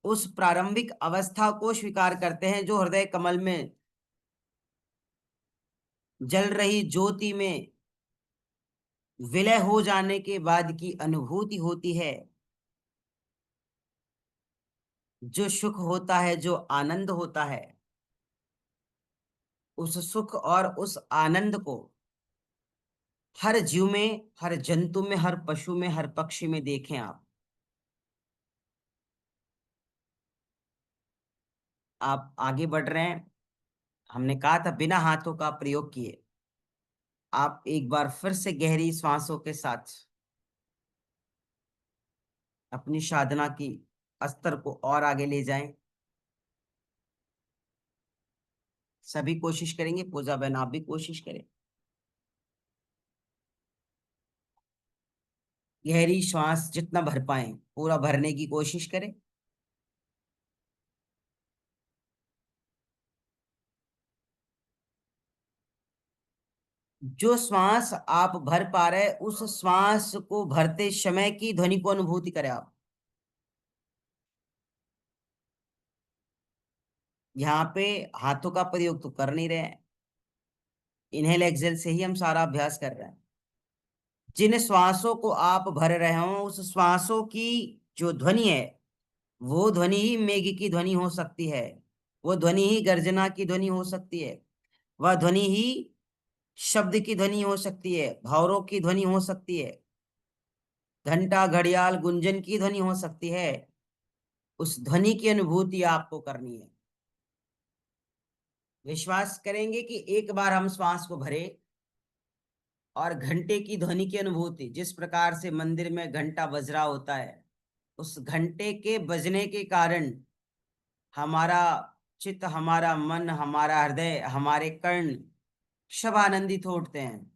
उस प्रारंभिक अवस्था को स्वीकार करते हैं, जो हृदय कमल में जल रही ज्योति में विलय हो जाने के बाद की अनुभूति होती है, जो सुख होता है, जो आनंद होता है, उस सुख और उस आनंद को हर जीव में, हर जंतु में, हर पशु में, हर पक्षी में देखें आप आगे बढ़ रहे हैं। हमने कहा था बिना हाथों का प्रयोग किए। आप एक बार फिर से गहरी सांसों के साथ अपनी साधना की स्तर को और आगे ले जाएं। सभी कोशिश करेंगे, पूजा बहन आप भी कोशिश करें। गहरी श्वास जितना भर पाए पूरा भरने की कोशिश करें। जो श्वास आप भर पा रहे हैं उस श्वास को भरते समय की ध्वनि को अनुभूति करें आप। यहाँ पे हाथों का प्रयोग तो कर नहीं रहे हैं, इनहेल एक्सेल से ही हम सारा अभ्यास कर रहे हैं। जिन श्वासों को आप भर रहे हो उस श्वासों की जो ध्वनि है वो ध्वनि ही मेघ की ध्वनि हो सकती है, वो ध्वनि ही गर्जना की ध्वनि हो सकती है, वह ध्वनि ही शब्द की ध्वनि हो सकती है, भौरों की ध्वनि हो सकती है, घंटा घड़ियाल गुंजन की ध्वनि हो सकती है। उस ध्वनि की अनुभूति आपको करनी है। विश्वास करेंगे कि एक बार हम श्वास को भरे और घंटे की ध्वनि की अनुभूति, जिस प्रकार से मंदिर में घंटा बज रहा होता है, उस घंटे के बजने के कारण हमारा चित्त, हमारा मन, हमारा हृदय, हमारे कर्ण सब आनंदित हो उठते हैं।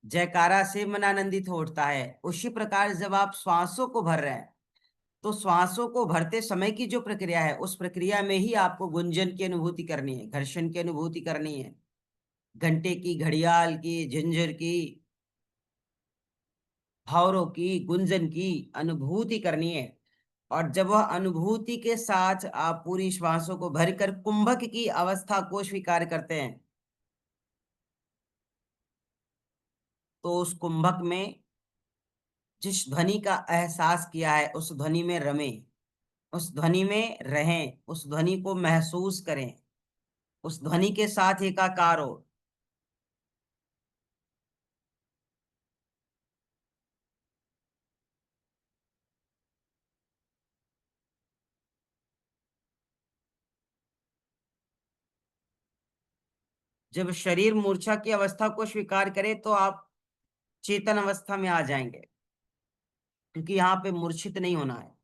जयकारा से मन आनंदित हो उठता है। उसी प्रकार जब आप श्वासों को भर रहे हैं तो श्वासों को भरते समय की जो प्रक्रिया है उस प्रक्रिया में ही आपको गुंजन की अनुभूति करनी है, घर्षण की अनुभूति करनी है, घंटे की, घड़ियाल की, झंझर की, भावरों की, गुंजन की अनुभूति करनी है। और जब वह अनुभूति के साथ आप पूरी श्वासों को भरकर कुंभक की अवस्था को स्वीकार करते हैं तो उस कुंभक में जिस ध्वनि का एहसास किया है उस ध्वनि में रमें, उस ध्वनि में रहें, उस ध्वनि को महसूस करें, उस ध्वनि के साथ एकाकार हो। जब शरीर मूर्छा की अवस्था को स्वीकार करे तो आप चेतन अवस्था में आ जाएंगे, क्योंकि यहाँ पे मूर्छित नहीं होना है।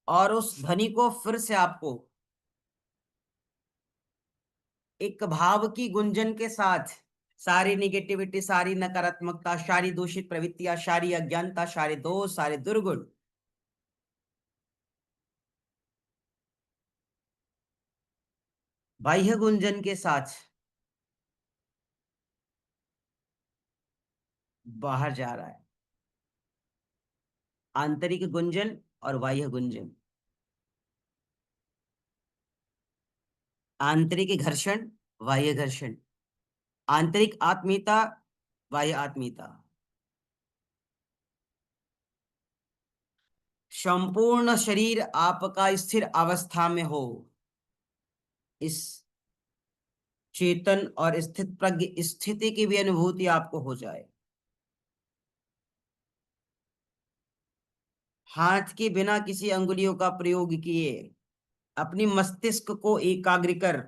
और उस ध्वनि को फिर से आपको एक भाव की गुंजन के साथ सारी निगेटिविटी, सारी नकारात्मकता, सारी दूषित प्रवृत्तियां, सारी अज्ञानता, सारे दोष, सारे दुर्गुण बाह्य गुंजन के साथ बाहर जा रहा है। आंतरिक गुंजन और बाह्य गुंजन, आंतरिक घर्षण, बाह्य घर्षण, आंतरिक आत्मीयता, बाह्य आत्मीयता, संपूर्ण शरीर आपका स्थिर अवस्था में हो, इस चेतन और स्थित प्रज्ञ स्थिति की भी अनुभूति आपको हो जाए। हाथ के बिना किसी अंगुलियों का प्रयोग किए अपनी मस्तिष्क को एकाग्र कर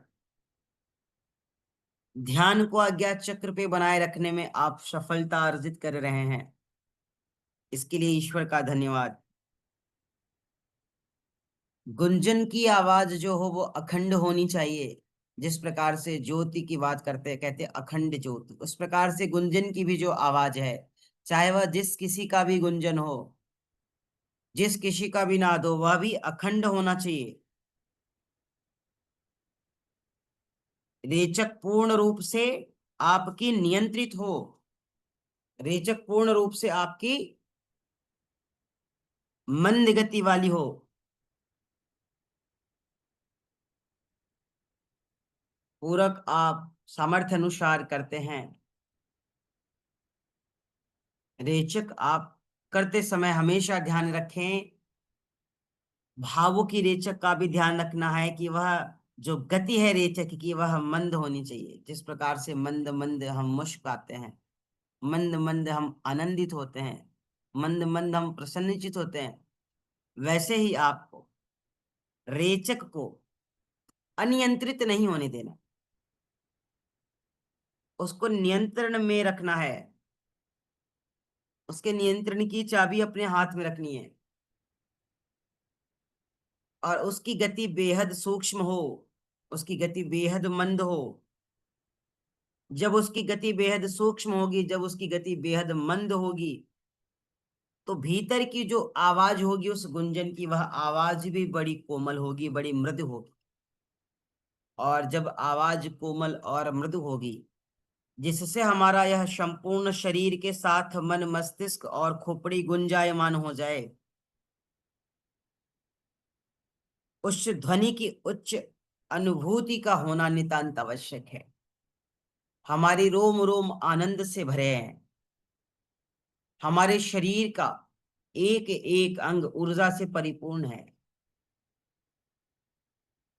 ध्यान को अज्ञात चक्र पे बनाए रखने में आप सफलता अर्जित कर रहे हैं। इसके लिए ईश्वर का धन्यवाद। गुंजन की आवाज जो हो वो अखंड होनी चाहिए। जिस प्रकार से ज्योति की बात करते हैं, कहते हैं अखंड ज्योति, उस प्रकार से गुंजन की भी जो आवाज है, चाहे वह जिस किसी का भी गुंजन हो, जिस किसी का भी नाद हो, वह भी अखंड होना चाहिए। रेचक पूर्ण रूप से आपकी नियंत्रित हो, रेचक पूर्ण रूप से आपकी मंद गति वाली हो। पूरक आप सामर्थ्य अनुसार करते हैं। रेचक आप करते समय हमेशा ध्यान रखें, भावों की रेचक का भी ध्यान रखना है कि वह जो गति है रेचक की वह मंद होनी चाहिए। जिस प्रकार से मंद मंद हम मुस्कुराते हैं, मंद मंद हम आनंदित होते हैं, मंद मंद हम प्रसन्नचित होते हैं, वैसे ही आपको रेचक को अनियंत्रित नहीं होने देना, उसको नियंत्रण में रखना है। उसके नियंत्रण की चाबी अपने हाथ में रखनी है और उसकी गति बेहद सूक्ष्म हो, उसकी गति बेहद मंद हो। जब उसकी गति बेहद सूक्ष्म होगी, जब उसकी गति बेहद मंद होगी, तो भीतर की जो आवाज होगी उस गुंजन की, वह आवाज भी बड़ी कोमल होगी, बड़ी मृदु होगी। और जब आवाज कोमल और मृदु होगी, जिससे हमारा यह संपूर्ण शरीर के साथ मन, मस्तिष्क और खोपड़ी गुंजायमान हो जाए, उस ध्वनि की उच्च अनुभूति का होना नितांत आवश्यक है। हमारी रोम रोम आनंद से भरे हैं, हमारे शरीर का एक एक अंग ऊर्जा से परिपूर्ण है।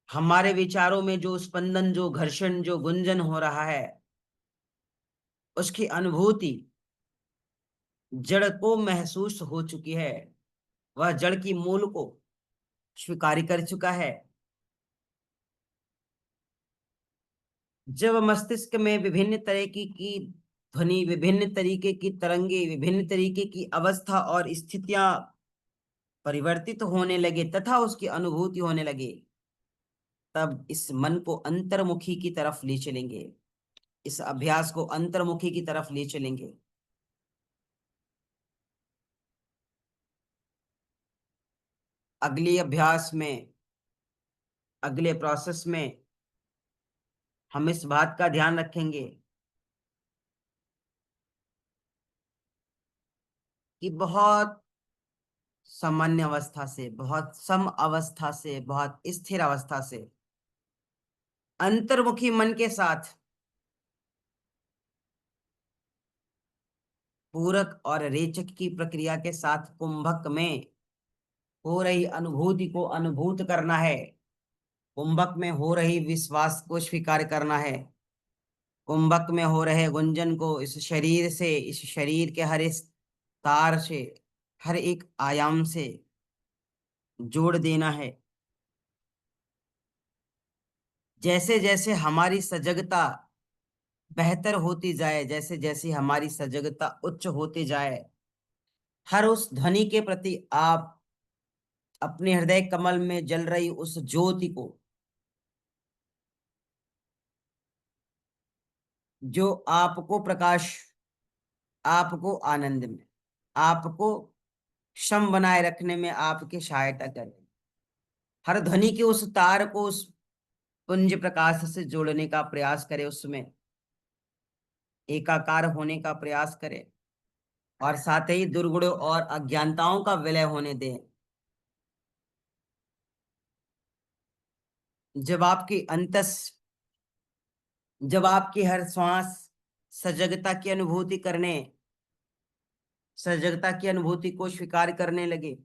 हमारे विचारों में जो स्पंदन, जो घर्षण, जो गुंजन हो रहा है, उसकी अनुभूति जड़ को महसूस हो चुकी है। वह जड़ की मूल को स्वीकार कर चुका है। जब मस्तिष्क में विभिन्न तरह की ध्वनि, विभिन्न तरीके की तरंगे, विभिन्न तरीके की अवस्था और स्थितियां परिवर्तित होने लगे तथा उसकी अनुभूति होने लगे, तब इस मन को अंतर्मुखी की तरफ ले चलेंगे, इस अभ्यास को अंतर्मुखी की तरफ ले चलेंगे। अगली अभ्यास में, अगले प्रोसेस में हम इस बात का ध्यान रखेंगे कि बहुत सामान्य अवस्था से, बहुत सम अवस्था से, बहुत स्थिर अवस्था से, अंतर्मुखी मन के साथ पूरक और रेचक की प्रक्रिया के साथ कुंभक में हो रही अनुभूति को अनुभूत करना है। कुंभक में हो रही विश्वास को स्वीकार करना है। कुंभक में हो रहे गुंजन को इस शरीर से, इस शरीर के हर इस तार से, हर एक आयाम से जोड़ देना है। जैसे जैसे हमारी सजगता बेहतर होती जाए, जैसे जैसे हमारी सजगता उच्च होती जाए, हर उस ध्वनि के प्रति आप अपने हृदय कमल में जल रही उस ज्योति को, जो आपको प्रकाश, आपको आनंद में, आपको क्षम बनाए रखने में आपकी सहायता करे, हर ध्वनि के उस तार को उस पुंज प्रकाश से जोड़ने का प्रयास करे, उसमें एकाकार होने का प्रयास करे और साथ ही दुर्गुणों और अज्ञानताओं का विलय होने दें। जब आपकी अंतस, जब आपकी हर श्वास सजगता की अनुभूति करने, सजगता की अनुभूति को स्वीकार करने लगे,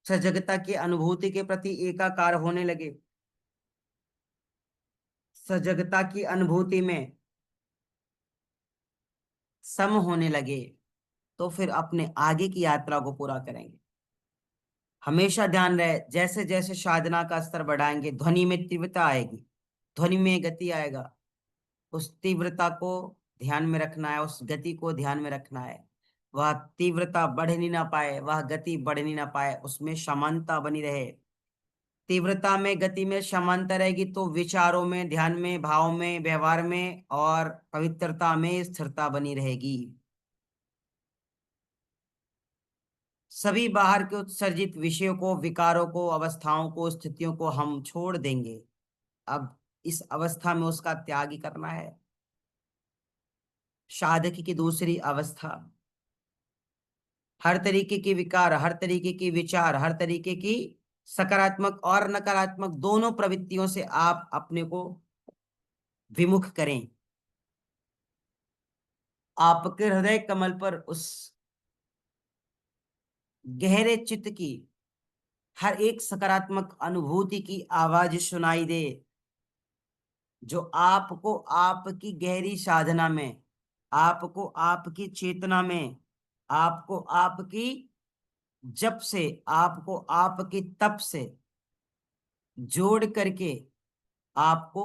सजगता की अनुभूति के प्रति एकाकार होने लगे, सजगता की अनुभूति में सम होने लगे, तो फिर अपने आगे की यात्रा को पूरा करेंगे। हमेशा ध्यान रहे, जैसे जैसे साधना का स्तर बढ़ाएंगे, ध्वनि में तीव्रता आएगी, ध्वनि में गति आएगा। उस तीव्रता को ध्यान में रखना है, उस गति को ध्यान में रखना है। वह तीव्रता बढ़ नहीं ना पाए, वह गति बढ़ नहीं ना पाए, उसमें समानता बनी रहे। तीव्रता में, गति में समानता रहेगी तो विचारों में, ध्यान में, भाव में, व्यवहार में और पवित्रता में स्थिरता बनी रहेगी। सभी बाहर के उत्सर्जित विषयों को, विकारों को, अवस्थाओं को, स्थितियों को हम छोड़ देंगे। अब इस अवस्था में उसका त्याग ही करना है। साधक की दूसरी अवस्था, हर तरीके के विकार, हर तरीके की विचार, हर तरीके की सकारात्मक और नकारात्मक दोनों प्रवृत्तियों से आप अपने को विमुख करें। आपके हृदय कमल पर उस गहरे चित्त की हर एक सकारात्मक अनुभूति की आवाज सुनाई दे, जो आपको आपकी गहरी साधना में, आपको आपकी चेतना में, आपको आपकी जप से, आपको आपकी तप से जोड़ करके आपको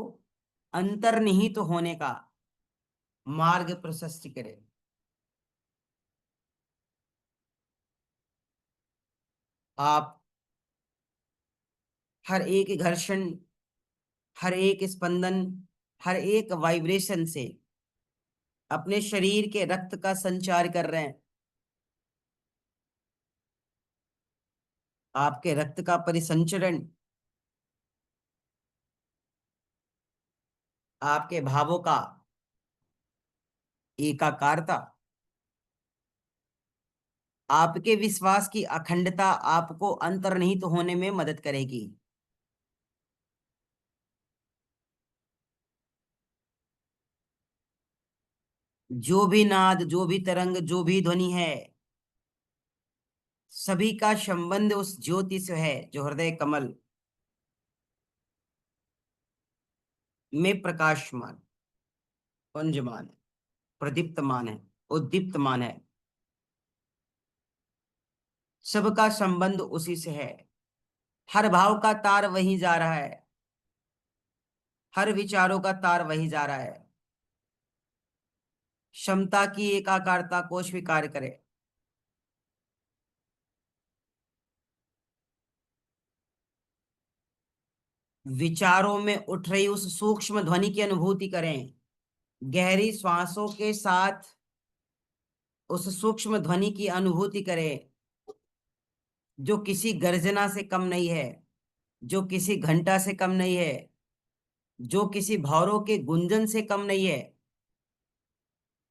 अंतर्निहित होने का मार्ग प्रशस्त करे। आप हर एक घर्षण, हर एक स्पंदन, हर एक वाइब्रेशन से अपने शरीर के रक्त का संचार कर रहे हैं। आपके रक्त का परिसंचरण आपके भावों का एकाकारता, आपके विश्वास की अखंडता आपको अंतर्निहित होने में मदद करेगी। जो भी नाद, जो भी तरंग, जो भी ध्वनि है, सभी का संबंध उस ज्योति से है जो हृदय कमल में प्रकाशमान, पुंजमान है, प्रदीप्तमान है, उद्दीप्तमान है। सबका संबंध उसी से है। हर भाव का तार वहीं जा रहा है, हर विचारों का तार वहीं जा रहा है। क्षमता की एकाकारता को स्वीकार करें। विचारों में उठ रही उस सूक्ष्म ध्वनि की अनुभूति करें। गहरी श्वासों के साथ उस सूक्ष्म ध्वनि की अनुभूति करें, जो किसी गर्जना से कम नहीं है, जो किसी घंटा से कम नहीं है, जो किसी भौरों के गुंजन से कम नहीं है।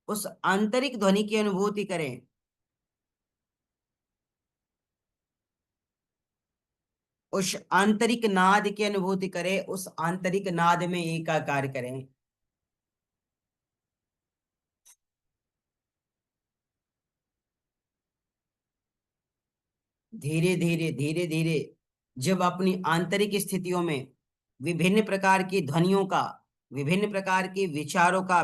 उस आंतरिक ध्वनि की अनुभूति करें। उस आंतरिक नाद की अनुभूति करें, उस आंतरिक नाद में एकाकार करें। धीरे धीरे धीरे धीरे जब अपनी आंतरिक स्थितियों में विभिन्न प्रकार की ध्वनियों का, विभिन्न प्रकार के विचारों का,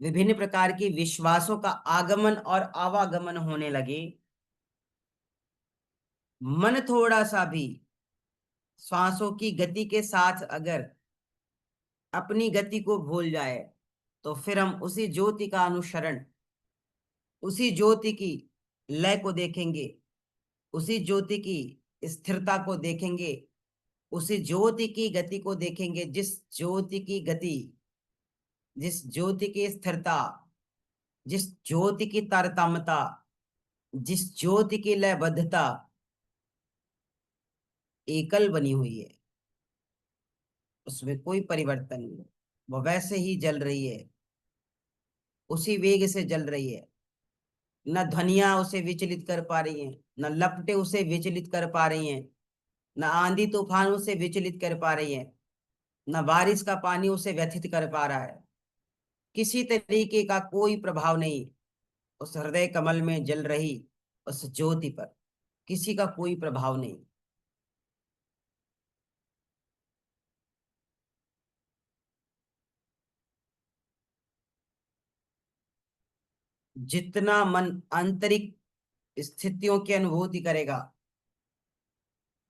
विभिन्न प्रकार के विश्वासों का आगमन और आवागमन होने लगे, मन थोड़ा सा भी श्वासों की गति के साथ अगर अपनी गति को भूल जाए, तो फिर हम उसी ज्योति का अनुसरण, उसी ज्योति की लय को देखेंगे, उसी ज्योति की स्थिरता को देखेंगे, उसी ज्योति की गति को देखेंगे। जिस ज्योति की गति, जिस ज्योति की स्थिरता, जिस ज्योति की तारतम्यता, जिस ज्योति की लयबद्धता एकल बनी हुई है, उसमें कोई परिवर्तन नहीं। वो वैसे ही जल रही है, उसी वेग से जल रही है। न ध्वनियां उसे विचलित कर पा रही हैं, न लपटें उसे विचलित कर पा रही हैं, न आंधी तूफान उसे विचलित कर पा रही है, न बारिश का पानी उसे व्यथित कर पा रहा है। किसी तरीके का कोई प्रभाव नहीं उस हृदय कमल में जल रही उस ज्योति पर, किसी का कोई प्रभाव नहीं। जितना मन आंतरिक स्थितियों की अनुभूति करेगा,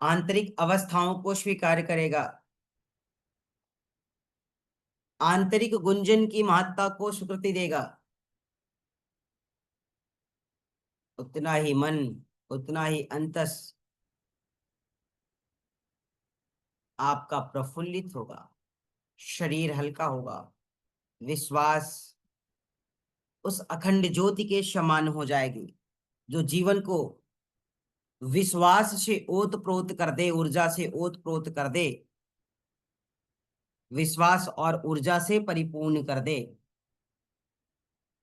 आंतरिक अवस्थाओं को स्वीकार करेगा, आंतरिक गुंजन की महत्ता को स्वीकृति देगा, उतना ही मन, उतना ही अंतस आपका प्रफुल्लित होगा, शरीर हल्का होगा, विश्वास उस अखंड ज्योति के समान हो जाएगी, जो जीवन को विश्वास से ओतप्रोत कर दे, ऊर्जा से ओतप्रोत कर दे, विश्वास और ऊर्जा से परिपूर्ण कर दे।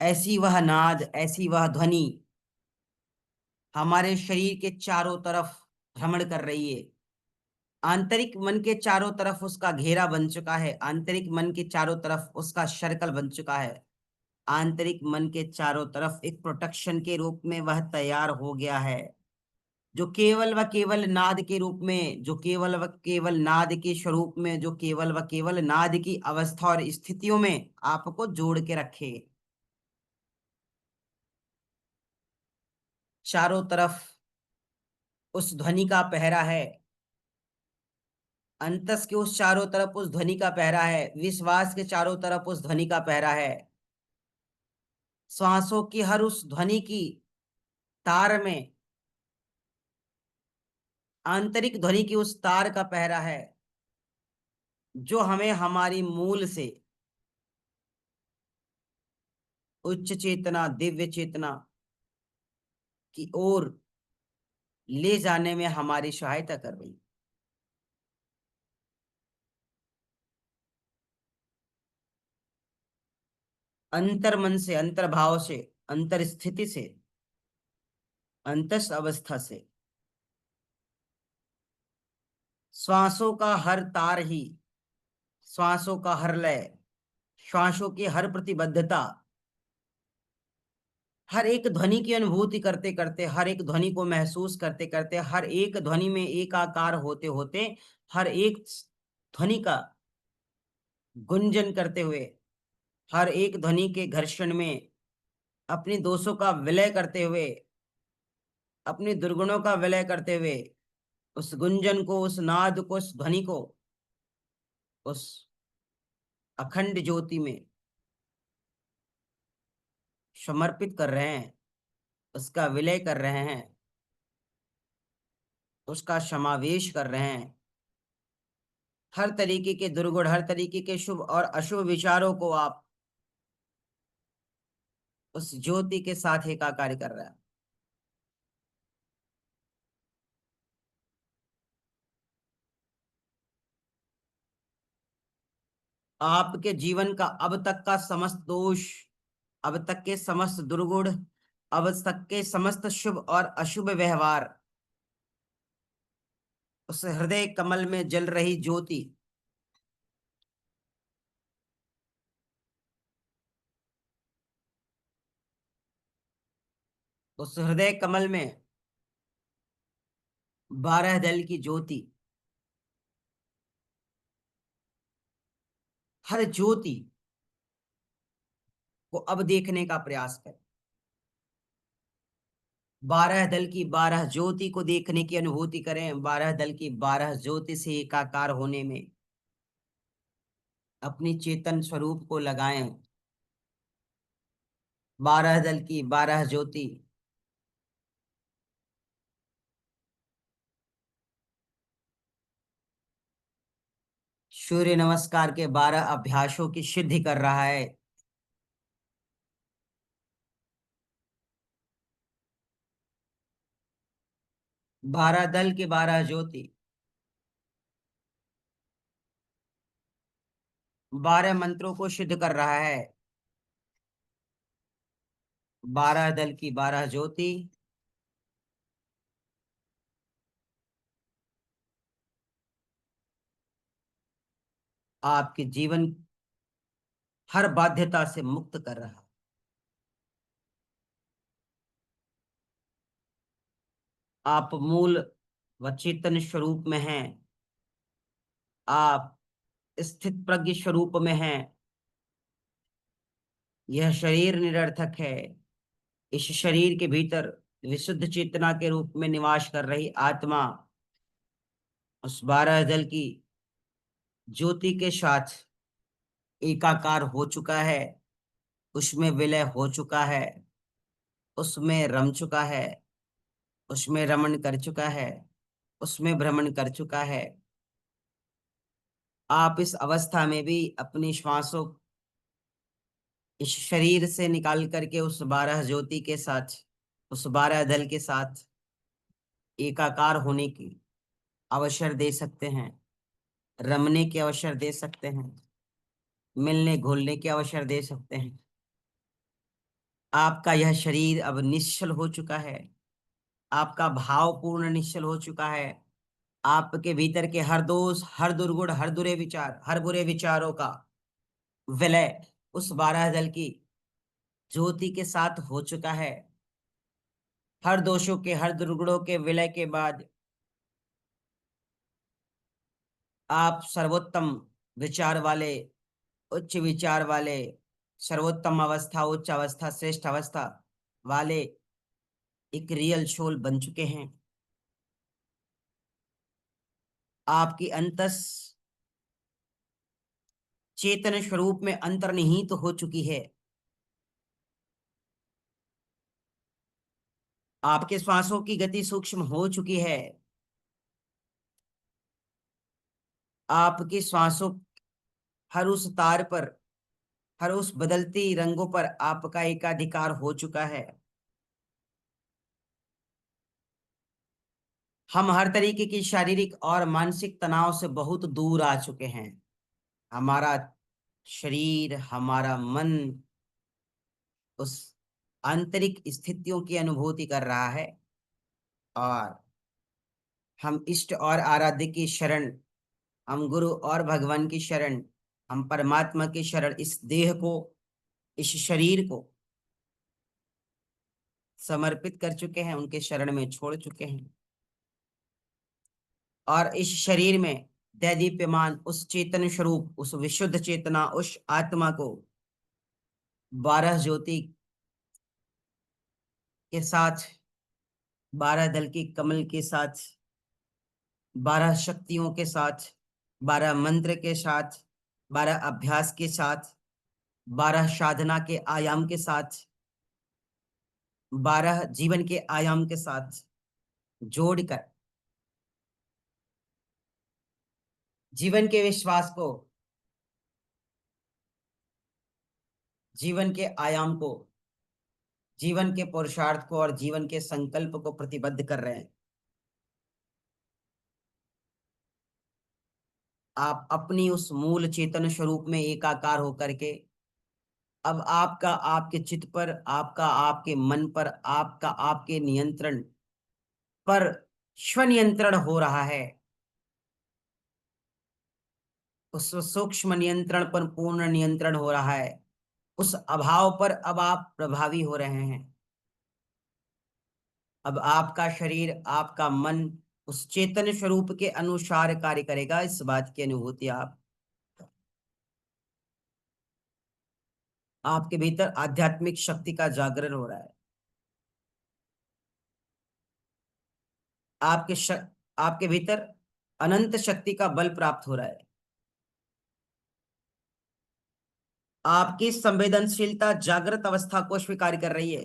ऐसी वह नाद, ऐसी वह ध्वनि हमारे शरीर के चारों तरफ भ्रमण कर रही है। आंतरिक मन के चारों तरफ उसका घेरा बन चुका है, आंतरिक मन के चारों तरफ उसका सर्कल बन चुका है, आंतरिक मन के चारों तरफ एक प्रोटेक्शन के रूप में वह तैयार हो गया है। जो केवल व केवल नाद के रूप में, जो केवल व केवल नाद के स्वरूप में, जो केवल व केवल नाद की अवस्था और स्थितियों में आपको जोड़ के रखे। चारों तरफ उस ध्वनि का पहरा है, अंतस के उस चारों तरफ उस ध्वनि का पहरा है, विश्वास के चारों तरफ उस ध्वनि का पहरा है, श्वासों की हर उस ध्वनि की तार में, आंतरिक ध्वनि की उस तार का पहरा है, जो हमें हमारी मूल से उच्च चेतना, दिव्य चेतना की ओर ले जाने में हमारी सहायता कर रही। अंतर मन से, अंतर भाव से, अंतर स्थिति से, अंतस अवस्था से श्वासों का हर तार ही, श्वासों का हर लय, श्वासों की हर प्रतिबद्धता, हर एक ध्वनि की अनुभूति करते करते, हर एक ध्वनि को महसूस करते करते, हर एक ध्वनि में एकाकार होते होते, हर एक ध्वनि का गुंजन करते हुए, हर एक ध्वनि के घर्षण में अपने दोषों का विलय करते हुए, अपने दुर्गुणों का विलय करते हुए, उस गुंजन को, उस नाद को, उस ध्वनि को, उस अखंड ज्योति में समर्पित कर रहे हैं, उसका विलय कर रहे हैं, उसका समावेश कर रहे हैं। हर तरीके के दुर्गुण, हर तरीके के शुभ और अशुभ विचारों को आप उस ज्योति के साथ एकाकार कर रहा है। आपके जीवन का अब तक का समस्त दोष, अब तक के समस्त दुर्गुण, अब तक के समस्त शुभ और अशुभ व्यवहार उस हृदय कमल में जल रही ज्योति, उस हृदय कमल में 12 दल की ज्योति, हर ज्योति को अब देखने का प्रयास करें। 12 दल की 12 ज्योति को देखने की अनुभूति करें। 12 दल की 12 ज्योति से एकाकार होने में अपनी चेतन स्वरूप को लगाएं। 12 दल की 12 ज्योति सूर्य नमस्कार के 12 अभ्यासों की सिद्धि कर रहा है। 12 दल की 12 ज्योति 12 मंत्रों को सिद्ध कर रहा है। 12 दल की 12 ज्योति आपके जीवन हर बाध्यता से मुक्त कर रहा है। आप मूल व चेतन स्वरूप में हैं, आप स्थित प्रज्ञ स्वरूप में हैं। यह शरीर निरर्थक है। इस शरीर के भीतर विशुद्ध चेतना के रूप में निवास कर रही आत्मा उस 12 दल की ज्योति के साथ एकाकार हो चुका है, उसमें विलय हो चुका है, उसमें रम चुका है, उसमें रमण कर चुका है, उसमें भ्रमण कर चुका है। आप इस अवस्था में भी अपनी श्वासों इस शरीर से निकाल करके उस 12 ज्योति के साथ, उस 12 दल के साथ एकाकार होने की अवसर दे सकते हैं, रमने के अवसर दे सकते हैं, मिलने घुलने के अवसर दे सकते हैं। आपका यह शरीर अब निश्चल हो चुका है, आपका भाव पूर्ण निश्चल हो चुका है। आपके भीतर के हर दोष, हर दुर्गुण, हर बुरे विचार, हर बुरे विचारों का विलय उस 12 दल की ज्योति के साथ हो चुका है। हर दोषों के, हर दुर्गुणों के विलय के बाद आप सर्वोत्तम विचार वाले, उच्च विचार वाले, सर्वोत्तम अवस्था, उच्च अवस्था, श्रेष्ठ अवस्था वाले एक रियल सोल बन चुके हैं। आपकी अंतस चेतन स्वरूप में अंतर्निहित तो हो चुकी है। आपके श्वासों की गति सूक्ष्म हो चुकी है। आपकी श्वासों, हर उस तार पर, हर उस बदलती रंगों पर आपका एकाधिकार हो चुका है। हम हर तरीके की शारीरिक और मानसिक तनाव से बहुत दूर आ चुके हैं। हमारा शरीर, हमारा मन उस आंतरिक स्थितियों की अनुभूति कर रहा है। और हम इष्ट और आराध्य की शरण, हम गुरु और भगवान की शरण, हम परमात्मा की शरण, इस देह को, इस शरीर को समर्पित कर चुके हैं, उनके शरण में छोड़ चुके हैं। और इस शरीर में दैदीप्यमान उस चेतन स्वरूप, उस विशुद्ध चेतना, उस आत्मा को 12 ज्योति के साथ, 12 दल की कमल के साथ, 12 शक्तियों के साथ, 12 मंत्र के साथ, 12 अभ्यास के साथ, 12 साधना के आयाम के साथ, 12 जीवन के आयाम के साथ जोड़कर जीवन के विश्वास को, जीवन के आयाम को, जीवन के पुरुषार्थ को और जीवन के संकल्प को प्रतिबद्ध कर रहे हैं। आप अपनी उस मूल चेतन स्वरूप में एकाकार होकर के अब आपका आपके चित्त पर, आपका आपके मन पर, आपका आपके नियंत्रण पर स्वनियंत्रण हो रहा है। उस सूक्ष्म नियंत्रण पर पूर्ण नियंत्रण हो रहा है। उस अभाव पर अब आप प्रभावी हो रहे हैं। अब आपका शरीर, आपका मन उस चेतन स्वरूप के अनुसार कार्य करेगा, इस बात की अनुभूति आप, आपके भीतर आध्यात्मिक शक्ति का जागरण हो रहा है। आपके भीतर अनंत शक्ति का बल प्राप्त हो रहा है। आपकी संवेदनशीलता जागृत अवस्था को स्वीकार कर रही है।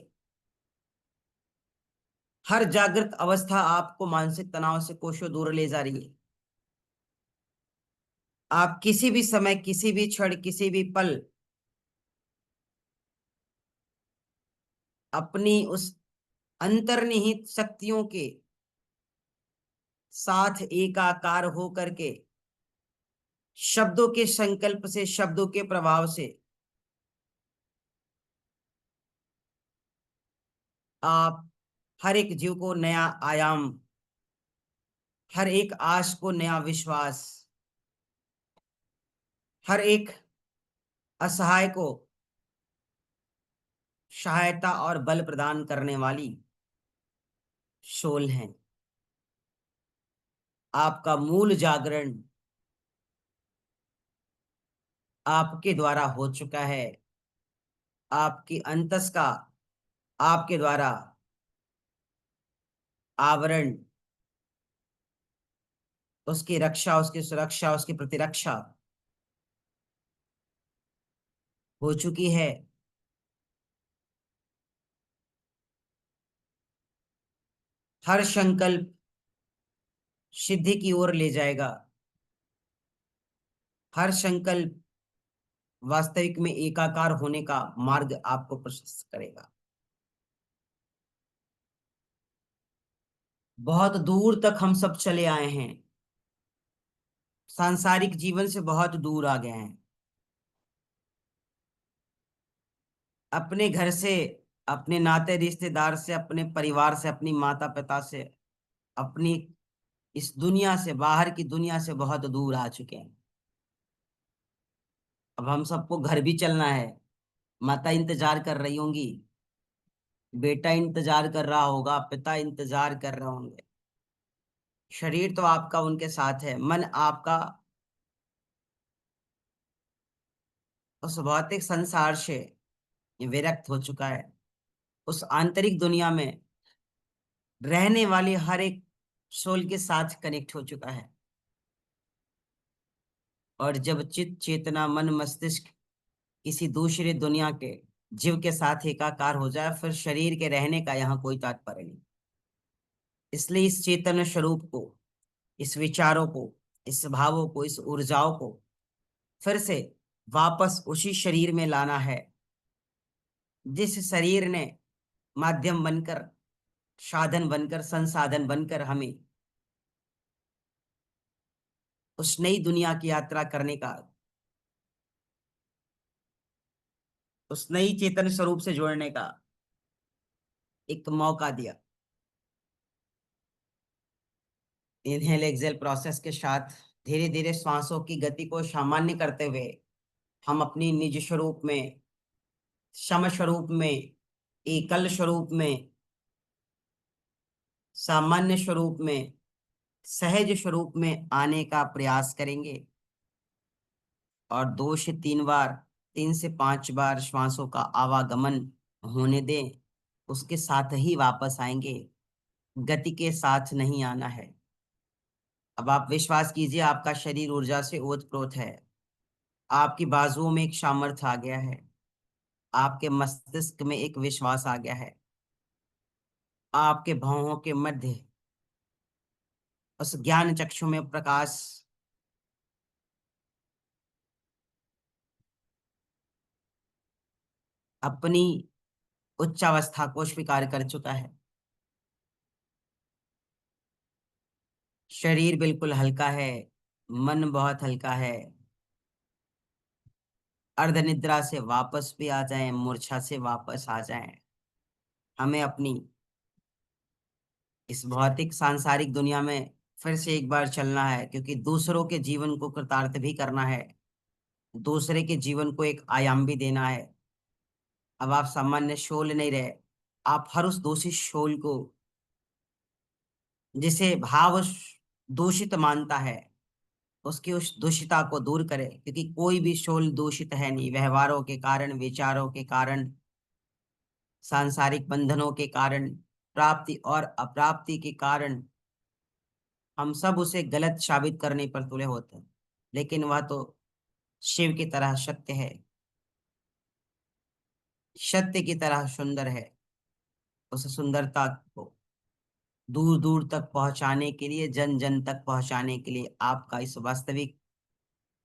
हर जागृत अवस्था आपको मानसिक तनाव से कोसों दूर ले जा रही है। आप किसी भी समय, किसी भी क्षण, किसी भी पल अपनी उस अंतर्निहित शक्तियों के साथ एकाकार हो करके शब्दों के संकल्प से, शब्दों के प्रभाव से आप हर एक जीव को नया आयाम, हर एक आश को नया विश्वास, हर एक असहाय को सहायता और बल प्रदान करने वाली शोल हैं। आपका मूल जागरण आपके द्वारा हो चुका है। आपकी अंतस का आपके द्वारा आवरण, उसकी रक्षा, उसकी सुरक्षा, उसकी प्रतिरक्षा हो चुकी है। हर संकल्प सिद्धि की ओर ले जाएगा। हर संकल्प वास्तविक में एकाकार होने का मार्ग आपको प्रशस्त करेगा। बहुत दूर तक हम सब चले आए हैं, सांसारिक जीवन से बहुत दूर आ गए हैं। अपने घर से, अपने नाते रिश्तेदार से, अपने परिवार से, अपनी माता पिता से, अपनी इस दुनिया से, बाहर की दुनिया से बहुत दूर आ चुके हैं। अब हम सबको घर भी चलना है। माता इंतजार कर रही होंगी, बेटा इंतजार कर रहा होगा, पिता इंतजार कर रहे होंगे। शरीर तो आपका उनके साथ है, मन आपका उस भौतिक संसार से विरक्त हो चुका है। उस आंतरिक दुनिया में रहने वाली हर एक सोल के साथ कनेक्ट हो चुका है। और जब चित चेतना मन मस्तिष्क किसी दूसरे दुनिया के जीव के साथ एकाकार हो जाए, फिर शरीर के रहने का यहाँ कोई तात्पर्य नहीं। इसलिए इस चेतन स्वरूप को, इस विचारों को, इस भावों को, इस ऊर्जाओं को फिर से वापस उसी शरीर में लाना है, जिस शरीर ने माध्यम बनकर, साधन बनकर, संसाधन बनकर हमें उस नई दुनिया की यात्रा करने का, उस नई चेतन स्वरूप से जोड़ने का एक मौका दिया। इनहेल एक्सेल प्रोसेस के साथ धीरे धीरे श्वासों की गति को सामान्य करते हुए हम अपनी निज स्वरूप में, सम स्वरूप में, एकल स्वरूप में, सामान्य स्वरूप में, सहज स्वरूप में आने का प्रयास करेंगे। और 2 से 3 बार, 3 से 5 बार श्वासों का आवागमन होने दें, उसके साथ ही वापस आएंगे, गति के साथ नहीं आना है। अब आप विश्वास कीजिए, आपका शरीर ऊर्जा से ओतप्रोत है। आपकी बाजुओं में एक सामर्थ्य आ गया है, आपके मस्तिष्क में एक विश्वास आ गया है, आपके भौहों के मध्य उस ज्ञान चक्षु में प्रकाश अपनी उच्चावस्था को स्वीकार कर चुका है। शरीर बिल्कुल हल्का है, मन बहुत हल्का है। अर्ध निद्रा से वापस भी आ जाएं, मूर्छा से वापस आ जाएं। हमें अपनी इस भौतिक सांसारिक दुनिया में फिर से एक बार चलना है, क्योंकि दूसरों के जीवन को कृतार्थ भी करना है, दूसरे के जीवन को एक आयाम भी देना है। अब आप सामान्य शोल नहीं रहे, आप हर उस दूषित शोल को, जिसे भाव दूषित मानता है, उसकी उस दूषिता को दूर करें, क्योंकि कोई भी शोल दूषित है नहीं। व्यवहारों के कारण, विचारों के कारण, सांसारिक बंधनों के कारण, प्राप्ति और अप्राप्ति के कारण हम सब उसे गलत साबित करने पर तुले होते हैं। लेकिन वह तो शिव की तरह सत्य है, सत्य की तरह सुंदर है। उस सुंदरता को दूर दूर तक पहुंचाने के लिए, जन जन तक पहुंचाने के लिए आपका इस वास्तविक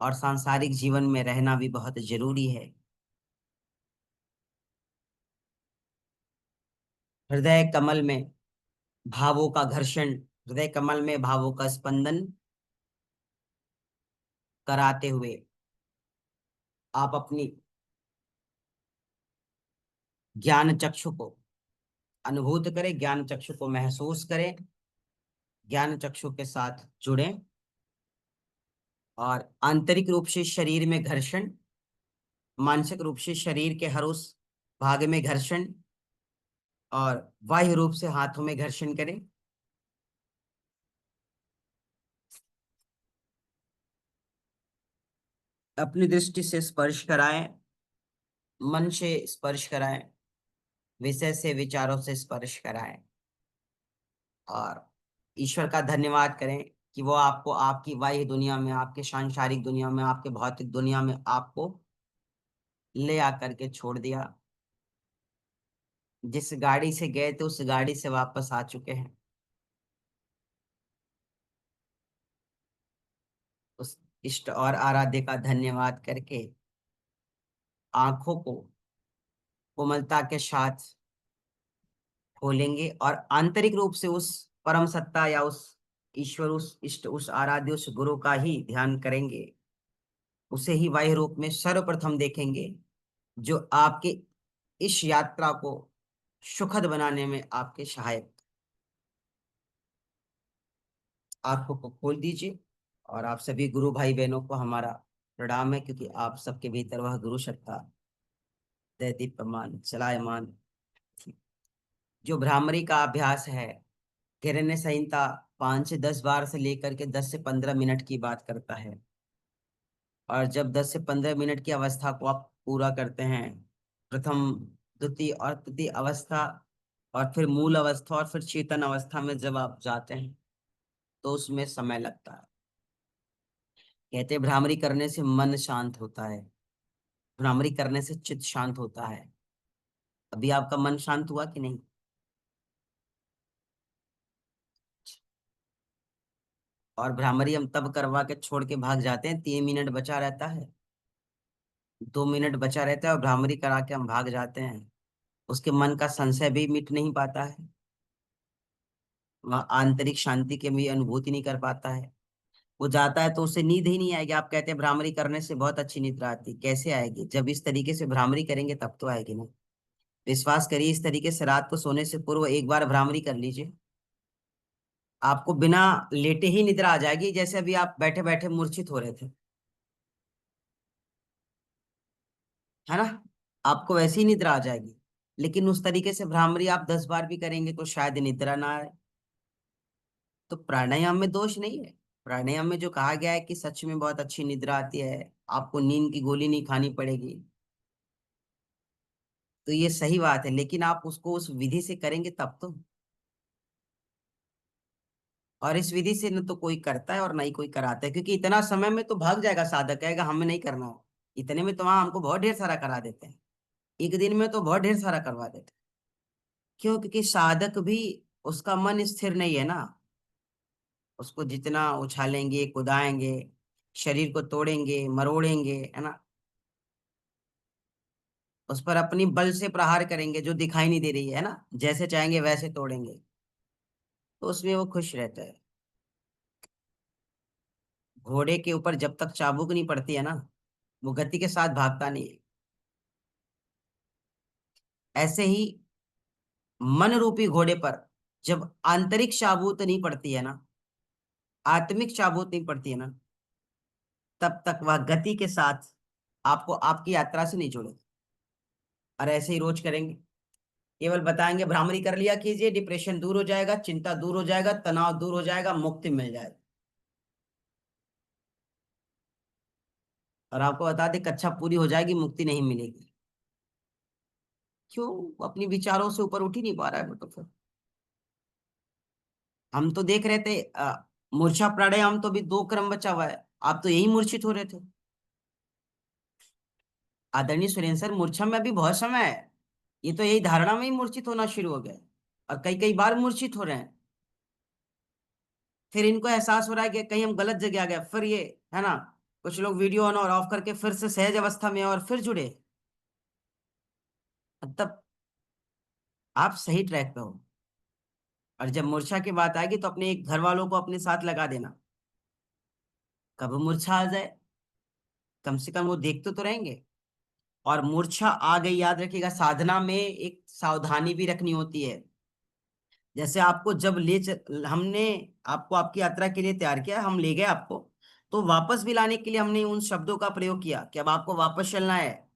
और सांसारिक जीवन में रहना भी बहुत जरूरी है। हृदय कमल में भावों का घर्षण, हृदय कमल में भावों का स्पंदन कराते हुए आप अपनी ज्ञान चक्षु को अनुभूत करें, ज्ञान चक्षु को महसूस करें, ज्ञान चक्षु के साथ जुड़ें। और आंतरिक रूप से शरीर में घर्षण, मानसिक रूप से शरीर के हर उस भाग में घर्षण, और बाह्य रूप से हाथों में घर्षण करें। अपनी दृष्टि से स्पर्श कराएं, मन से स्पर्श कराएं, विषय से, विचारों से स्पर्श कराएं। और ईश्वर का धन्यवाद करें कि वो आपको आपकी बाह्य दुनिया में, आपके सांसारिक दुनिया में, आपके भौतिक दुनिया में आपको ले आकर के छोड़ दिया। जिस गाड़ी से गए थे उस गाड़ी से वापस आ चुके हैं। उस इष्ट और आराध्य का धन्यवाद करके आंखों को कोमलता के साथ खोलेंगे और आंतरिक रूप से उस परम सत्ता या उस ईश्वर, उस इष्ट, उस आराध्य, उस गुरु का ही ध्यान करेंगे। उसे ही बाह्य रूप में सर्वप्रथम देखेंगे, जो आपके इस यात्रा को सुखद बनाने में आपके सहायक। आंखों को खोल दीजिए। और आप सभी गुरु भाई बहनों को हमारा प्रणाम है, क्योंकि आप सबके भीतर वह गुरु सत्ता दैदीप्यमान चलायमान थी। जो भ्रामरी का अभ्यास है, किरण संहिता 5 से 10 बार से लेकर के 10 से 15 मिनट की बात करता है। और जब 10 से 15 मिनट की अवस्था को आप पूरा करते हैं, प्रथम, द्वितीय और तृतीय अवस्था, और फिर मूल अवस्था, और फिर चेतन अवस्था में जब आप जाते हैं तो उसमें समय लगता है। कहते हैं भ्रामरी करने से मन शांत होता है, भ्रामरी करने से चित्त शांत होता है। अभी आपका मन शांत हुआ कि नहीं? और भ्रामरी हम तब करवा के छोड़ के भाग जाते हैं, 3 मिनट बचा रहता है, 2 मिनट बचा रहता है, और भ्रामरी करा के हम भाग जाते हैं। उसके मन का संशय भी मिट नहीं पाता है, वह आंतरिक शांति की भी अनुभूति नहीं कर पाता है। वो जाता है तो उसे नींद ही नहीं आएगी। आप कहते हैं भ्रामरी करने से बहुत अच्छी निद्रा आती, कैसे आएगी? जब इस तरीके से भ्रामरी करेंगे तब तो आएगी ना। विश्वास करिए, इस तरीके से रात को सोने से पूर्व एक बार भ्रामरी कर लीजिए, आपको बिना लेटे ही निद्रा आ जाएगी, जैसे अभी आप बैठे बैठे मूर्छित हो रहे थे, है ना? आपको वैसे ही निद्रा आ जाएगी। लेकिन उस तरीके से भ्रामरी आप 10 बार भी करेंगे तो शायद निद्रा ना आए। तो प्राणायाम में दोष नहीं है। प्राणायाम में जो कहा गया है कि सच में बहुत अच्छी निद्रा आती है, आपको नींद की गोली नहीं खानी पड़ेगी, तो ये सही बात है। लेकिन आप उसको उस विधि से करेंगे तब तो। और इस विधि से न तो कोई करता है और ना ही कोई कराता है, क्योंकि इतना समय में तो भाग जाएगा साधक, कहेगा हमें नहीं करना है। इतने में तो वहां हमको बहुत ढेर सारा करा देते हैं, एक दिन में तो बहुत ढेर सारा करवा देते हैं। क्यों? क्योंकि साधक भी, उसका मन स्थिर नहीं है ना। उसको जितना उछालेंगे, कुदाएंगे, शरीर को तोड़ेंगे, मरोड़ेंगे, है ना, उस पर अपनी बल से प्रहार करेंगे जो दिखाई नहीं दे रही है ना, जैसे चाहेंगे वैसे तोड़ेंगे, तो उसमें वो खुश रहता है। घोड़े के ऊपर जब तक चाबुक नहीं पड़ती है ना, वो गति के साथ भागता नहीं है। ऐसे ही मन रूपी घोड़े पर जब आंतरिक चाबूत नहीं पड़ती है ना, आत्मिक चाबूत नहीं पड़ती है ना, तब तक वह गति के साथ आपको आपकी यात्रा से नहीं जोड़ेगा। और ऐसे ही रोज करेंगे, केवल बताएंगे भ्रामरी कर लिया कीजिए, डिप्रेशन दूर हो जाएगा, चिंता दूर हो जाएगा, तनाव दूर हो जाएगा, मुक्ति मिल जाएगी। और आपको बता दें, कक्षा पूरी हो जाएगी, मुक्ति नहीं मिलेगी। क्यों? वो अपनी विचारों से ऊपर उठ ही नहीं पा रहा है वो तो। फिर हम तो देख रहे थे मूर्छा प्राणायाम तो भी 2 क्रम बचा हुआ है, आप तो यही मूर्छित हो रहे थे। आदरणीय सुरेंद्र सर, मूर्छा में अभी बहुत समय है, ये तो यही धारणा में ही मूर्छित होना शुरू हो गया, और कई कई बार मूर्छित हो रहे हैं। फिर इनको एहसास हो रहा है कि कहीं हम गलत जगह आ गए, फिर ये, है ना, कुछ लोग वीडियो ऑन और ऑफ करके फिर से सहज अवस्था में और फिर जुड़े। तब आप सही ट्रैक पे हो। और जब मूर्छा की बात आएगी तो अपने एक घर वालों को अपने साथ लगा देना, कब मूर्छा आ जाए कम से कम वो देखते तो रहेंगे। और मूर्छा आ गई, याद रखिएगा, साधना में एक सावधानी भी रखनी होती है। जैसे आपको जब हमने आपको आपकी यात्रा के लिए तैयार किया, हम ले गए आपको, तो वापस भी लाने के लिए हमने उन शब्दों का प्रयोग किया कि अब आपको वापस चलना है।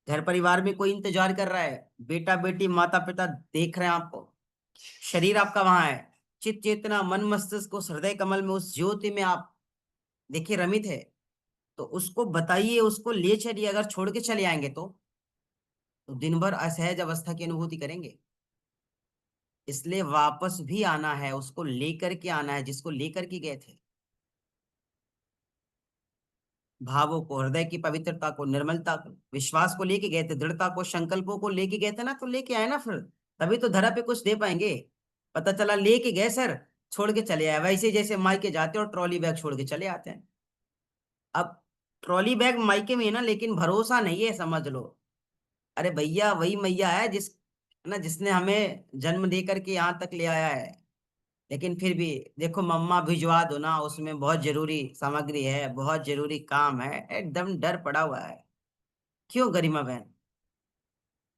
घर परिवार में कोई इंतजार कर रहा है, बेटा बेटी माता पिता देख रहे हैं आपको, शरीर आपका वहां है, चित चेतना मन मस्तिष्क उस हृदय कमल में, उस ज्योति में आप देखिए रमित है। तो उसको बताइए, उसको ले चलिए। अगर छोड़ के चले आएंगे तो दिन भर असहज अवस्था की अनुभूति करेंगे। इसलिए वापस भी आना है, उसको लेकर के आना है जिसको लेकर के गए थे। भावों को, हृदय की पवित्रता को, निर्मलता को, विश्वास को लेके गए थे, दृढ़ता को, संकल्पों को लेके गए थे ना, तो लेके आए ना फिर। तभी तो धरा पे कुछ दे पाएंगे। पता चला लेके गए सर, छोड़ के चले आए, वैसे जैसे मायके जाते और ट्रॉली बैग छोड़ के चले आते हैं। अब ट्रॉली बैग मायके में है ना, लेकिन भरोसा नहीं है, समझ लो। अरे भैया, वही मैया है ना, जिसने हमें जन्म दे करके यहाँ तक ले आया है। लेकिन फिर भी देखो, मम्मा भिजवा दो ना, उसमें बहुत जरूरी सामग्री है, बहुत जरूरी काम है, एकदम डर पड़ा हुआ है। क्यों गरिमा बहन?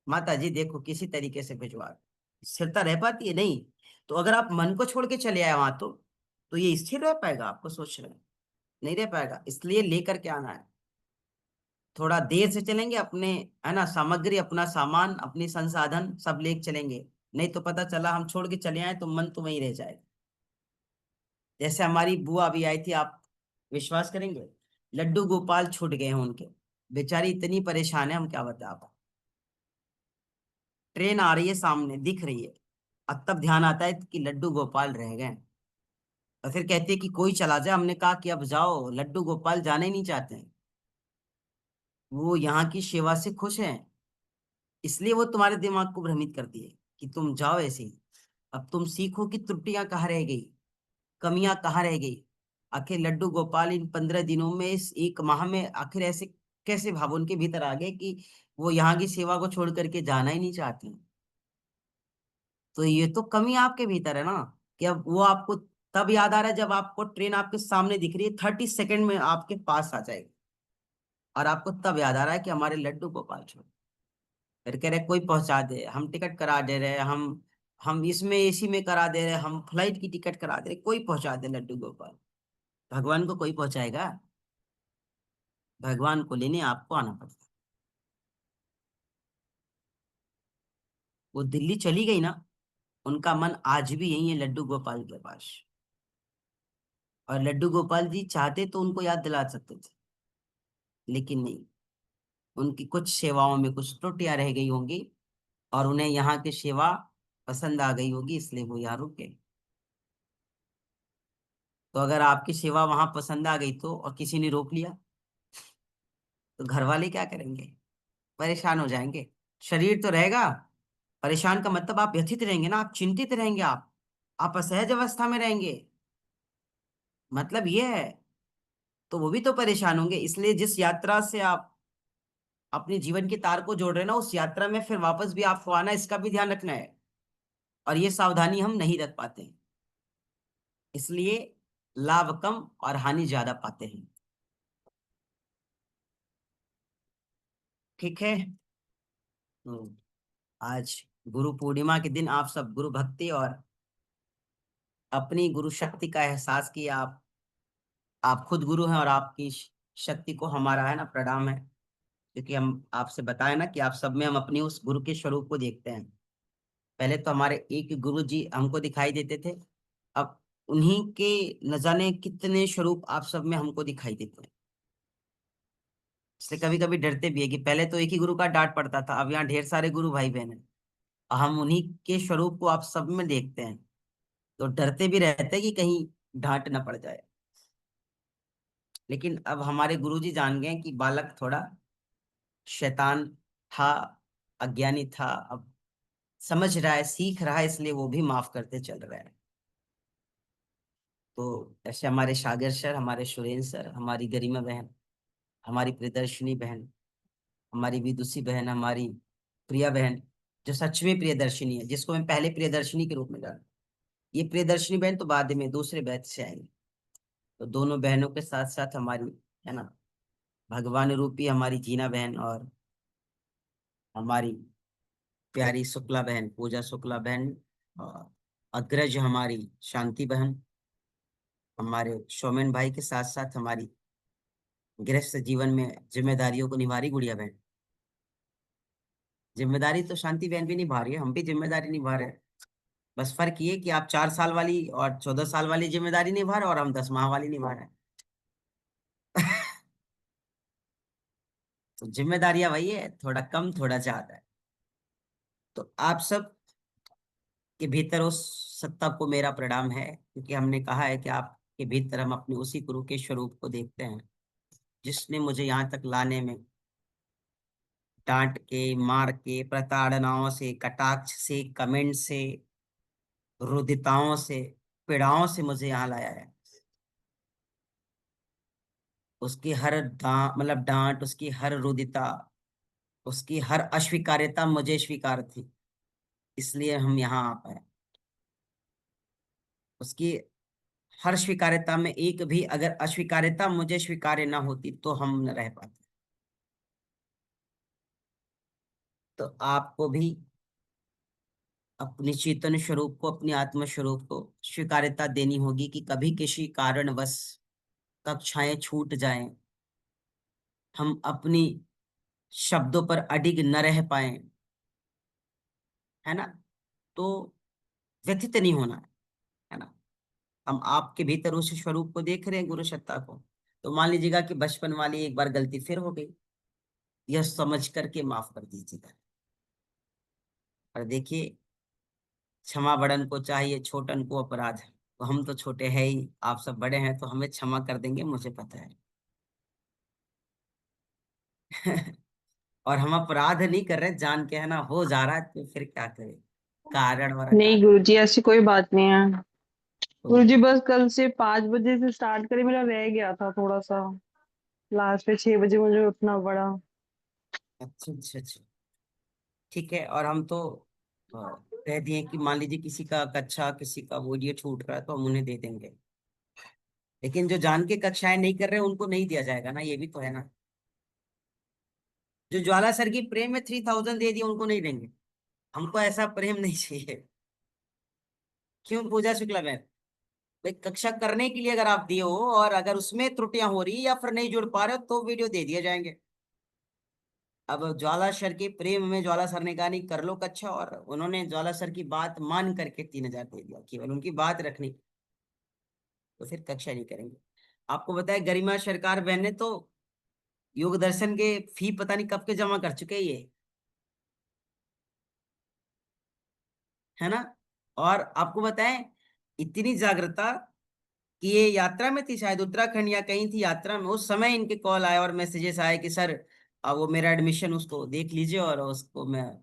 माता जी देखो, किसी तरीके से भिजवा दो। स्थिरता रह पाती है नहीं। तो अगर आप मन को छोड़ के चले आए वहां तो ये स्थिर रह पाएगा? आपको सोच रहे हैं, नहीं रह पाएगा। इसलिए लेकर के आना है। थोड़ा देर से चलेंगे, अपने, है ना, सामग्री, अपना सामान, अपनी संसाधन सब लेके चलेंगे। नहीं तो पता चला हम छोड़ के चले आए तो मन तो वहीं रह जाएगा। जैसे हमारी बुआ अभी आई थी, आप विश्वास करेंगे, लड्डू गोपाल छूट गए हैं उनके। बेचारी इतनी परेशान है, हम क्या बता आपको। ट्रेन आ रही है सामने दिख रही है, अब तब ध्यान आता है कि लड्डू गोपाल रह गए। और फिर कहती है कि कोई चला जाए, हमने कहा कि अब जाओ, लड्डू गोपाल जाना ही नहीं चाहते हैं। वो यहाँ की सेवा से खुश हैं, इसलिए वो तुम्हारे दिमाग को भ्रमित करती है कि तुम जाओ ऐसे ही। अब तुम सीखो कि त्रुटियां कहाँ रह गई, कमियां कहाँ रह गई। आखिर लड्डू गोपाल इन 15 दिनों में, इस एक माह में आखिर ऐसे कैसे भाव उनके भीतर आ गए कि वो यहाँ की सेवा को छोड़ करके जाना ही नहीं चाहती। तो ये तो कमी आपके भीतर है ना, कि अब वो आपको तब याद आ रहा है जब आपको ट्रेन आपके सामने दिख रही है, 30 सेकंड में आपके पास आ जाएगी, और आपको तब याद आ रहा है कि हमारे लड्डू गोपाल छोड़। फिर कह रहे कोई पहुंचा दे, हम टिकट करा दे रहे हैं, हम इसमें एसी में करा दे रहे हैं, हम फ्लाइट की टिकट करा दे रहे, कोई पहुंचा दे लड्डू गोपाल। भगवान को कोई पहुंचाएगा? भगवान को लेने आपको आना पड़ता। वो दिल्ली चली गई ना, उनका मन आज भी यही है लड्डू गोपाल के पास। और लड्डू गोपाल जी चाहते तो उनको याद दिला सकते थे, लेकिन नहीं। उनकी कुछ सेवाओं में कुछ त्रुटियां रह गई होंगी, और उन्हें यहाँ की सेवा पसंद आ गई होगी, इसलिए वो यहाँ रुके। तो अगर आपकी सेवा वहां पसंद आ गई तो, और किसी ने रोक लिया, तो घर वाले क्या करेंगे? परेशान हो जाएंगे। शरीर तो रहेगा, परेशान का मतलब आप व्यथित रहेंगे ना, आप चिंतित रहेंगे, आप असहज अवस्था में रहेंगे, मतलब ये है। तो वो भी तो परेशान होंगे, इसलिए जिस यात्रा से आप अपने जीवन के तार को जोड़ रहे हैं ना, उस यात्रा में फिर वापस भी आपको आना है, इसका भी ध्यान रखना है। और ये सावधानी हम नहीं रख पाते हैं, इसलिए लाभ कम और हानि ज्यादा पाते हैं। ठीक है। हम्म, आज गुरु पूर्णिमा के दिन आप सब गुरु भक्ति और अपनी गुरु शक्ति का एहसास किया। आप खुद गुरु हैं, और आपकी शक्ति को हमारा है ना प्रणाम है, क्योंकि हम आपसे बताए ना कि आप सब में हम अपनी उस गुरु के स्वरूप को देखते हैं। पहले तो हमारे एक गुरु जी हमको दिखाई देते थे, अब उन्हीं के न जाने कितने स्वरूप आप सब में हमको दिखाई देते हैं। इसलिए कभी कभी डरते भी है कि पहले तो एक ही गुरु का डांट पड़ता था, अब यहाँ ढेर सारे गुरु भाई बहन हैं, और हम उन्हीं के स्वरूप को आप सब में देखते हैं, तो डरते भी रहते हैं कि कहीं डांट ना पड़ जाए। लेकिन अब हमारे गुरुजी जान गए कि बालक थोड़ा शैतान था, अज्ञानी था, अब समझ रहा है, सीख रहा है, इसलिए वो भी माफ करते चल रहा है। तो ऐसे हमारे सागर सर, हमारे सुरेंद्र सर, हमारी गरिमा बहन, हमारी प्रियदर्शिनी बहन, हमारी विदुषी बहन, हमारी प्रिया बहन, जो सच में प्रियदर्शिनी है, जिसको मैं पहले प्रियदर्शिनी के रूप में जाना। ये प्रियदर्शिनी बहन तो बाद में दूसरे बैच से आएंगे। तो दोनों बहनों के साथ साथ हमारी, है ना, भगवान रूपी हमारी जीना बहन, और हमारी प्यारी शुक्ला बहन, पूजा शुक्ला बहन, और अग्रज हमारी शांति बहन, हमारे सौमेन भाई के साथ साथ हमारी गृहस्थ जीवन में जिम्मेदारियों को निभा रही गुड़िया बहन। जिम्मेदारी तो शांति बहन भी निभा रही है, हम भी जिम्मेदारी निभा रहे हैं। बस फर्क ये कि आप 4 साल वाली और 14 साल वाली जिम्मेदारी निभा रहे हैं, और हम 10 माह वाली निभा रहे हैं। तो जिम्मेदारियां वही है, थोड़ा कम थोड़ा ज्यादा है। तो आप सब के भीतर उस सत्ता को मेरा प्रणाम है, क्योंकि हमने कहा है कि आपके भीतर हम अपने उसी गुरु के स्वरूप को देखते हैं, जिसने मुझे यहाँ तक लाने में डांट के, मार के, प्रताड़नाओं से, कटाक्ष से, कमेंट से, रुदिताओं से, पीड़ाओं से मुझे यहाँ लाया है। उसकी हर मतलब डांट, उसकी हर रुदिता, उसकी हर अस्वीकार्यता मुझे स्वीकार थी, इसलिए हम यहाँ आ पाए। उसकी हर स्वीकार्यता में एक भी अगर अस्वीकार्यता मुझे स्वीकार्य ना होती तो हम न रह पाते। तो आपको भी अपने चेतन स्वरूप को, अपने आत्म स्वरूप को स्वीकार्यता देनी होगी कि कभी किसी कारणवश कक्षाएं छूट जाएं, हम अपनी शब्दों पर अडिग न रह पाए, है ना, तो व्यथित नहीं होना है ना। हम आपके भीतर उस स्वरूप को देख रहे हैं, गुरु सत्ता को। तो मान लीजिएगा कि बचपन वाली एक बार गलती फिर हो गई, यह समझ करके माफ कर दीजिएगा। और देखिए, क्षमा बड़न को चाहिए, छोटन को अपराध है। तो हम तो छोटे हैं ही, आप सब बड़े हैं, तो हमें क्षमा कर देंगे, मुझे पता है। और हम अपराध नहीं कर रहे जान के, है ना, हो जा रहा है तो फिर क्या करें, कारण और नहीं अकारण। गुरुजी, ऐसी कोई बात नहीं है। तो गुरुजी बस कल से 5 बजे से स्टार्ट करे, मेरा रह गया था थोड़ा सा। लास्ट में 6 बजे मुझे उठना पड़ा। अच्छा अच्छा अच्छा, ठीक है। और हम तो कह दिए कि मान लीजिए किसी का कक्षा, किसी का वीडियो छूट रहा है तो हम उन्हें दे देंगे, लेकिन जो जान के कक्षाएं नहीं कर रहे उनको नहीं दिया जाएगा ना, ये भी तो है ना। जो ज्वाला सर की प्रेम में 3000 दे दिया उनको नहीं देंगे, हमको ऐसा प्रेम नहीं चाहिए। क्यों पूजा शुक्ला मैम? भाई कक्षा करने के लिए अगर आप दिए हो, और अगर उसमें त्रुटियां हो रही या फिर नहीं जुड़ पा रहे हो, तो वीडियो दे दिए जाएंगे। अब ज्वाला सर के प्रेम में ज्वाला सर ने कहा नहीं कर लो कक्षा, और उन्होंने ज्वाला सर की बात मान करके 3000 दे दिया, केवल उनकी बात रखनी, तो फिर कक्षा नहीं करेंगे। आपको बताया गरिमा सरकार बहन ने तो योग दर्शन के फी पता नहीं कब के जमा कर चुके हैं ये, है ना। और आपको बताएं, इतनी जागृता कि ये यात्रा में थी, शायद उत्तराखंड या कहीं थी यात्रा में, उस समय इनके कॉल आए और मैसेजेस आए कि सर वो मेरा एडमिशन उसको देख लीजिए, और उसको मैं।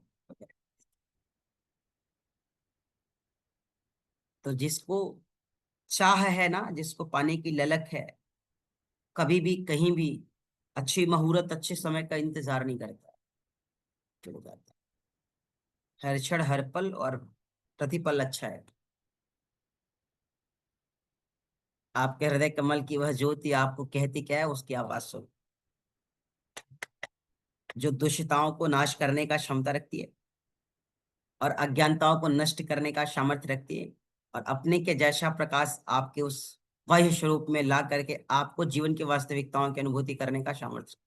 तो जिसको चाह है ना, जिसको पाने की ललक है, कभी भी कहीं भी अच्छी मुहूर्त, अच्छे समय का इंतजार नहीं करता, चले जाता है। हर क्षण हर पल और प्रतिपल अच्छा है। आपके हृदय कमल की वह ज्योति आपको कहती क्या है, उसकी आवाज सुन, जो दूषिताओं को नाश करने का क्षमता रखती है और अज्ञानताओं को नष्ट करने का सामर्थ्य रखती है, और अपने के जैसा प्रकाश आपके उस वायु स्वरूप में ला करके आपको जीवन की वास्तविकताओं की अनुभूति करने का सामर्थ्य।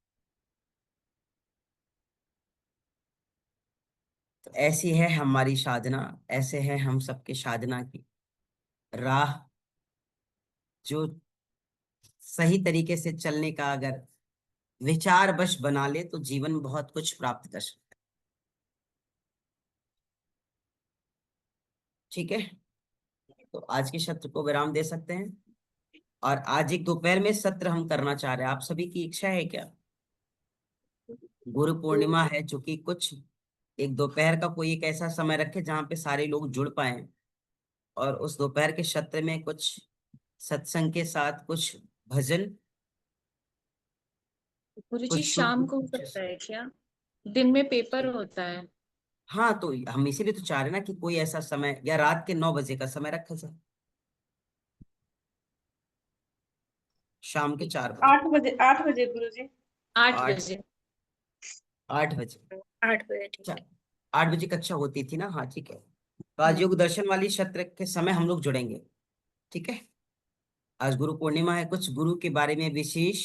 तो ऐसी है हमारी साधना, ऐसे है हम सबके साधना की राह। जो सही तरीके से चलने का अगर विचार बश बना ले, तो जीवन में बहुत कुछ प्राप्त कर सकता है। ठीक है, तो आज के सत्र को विराम दे सकते हैं। और आज एक दोपहर में सत्र हम करना चाह रहे हैं, आप सभी की इच्छा है क्या? गुरु पूर्णिमा है, जो कि कुछ एक दोपहर का कोई एक ऐसा समय रखे जहाँ पे सारे लोग जुड़ पाए, और उस दोपहर के सत्र में कुछ सत्संग के साथ कुछ भजन, गुरुजी कुछ शाम शुद्ध को हो कुछ। सकता है क्या? दिन में पेपर होता है। हाँ, तो हम इसीलिए तो चाह रहे हैं ना कि कोई ऐसा समय, या रात के 9 बजे का समय रखा जाए, शाम के 4 बजे। 8 बजे, 8 बजे गुरुजी। 8, आठ बजे। 8 बजे। 8 बजे अच्छा, ठीक है। 8 बजे कक्षा होती थी ना, हाँ ठीक है। तो आज योग दर्शन वाली सत्र के समय हम लोग जुड़ेंगे, ठीक है। आज गुरु पूर्णिमा है, कुछ गुरु के बारे में विशेष,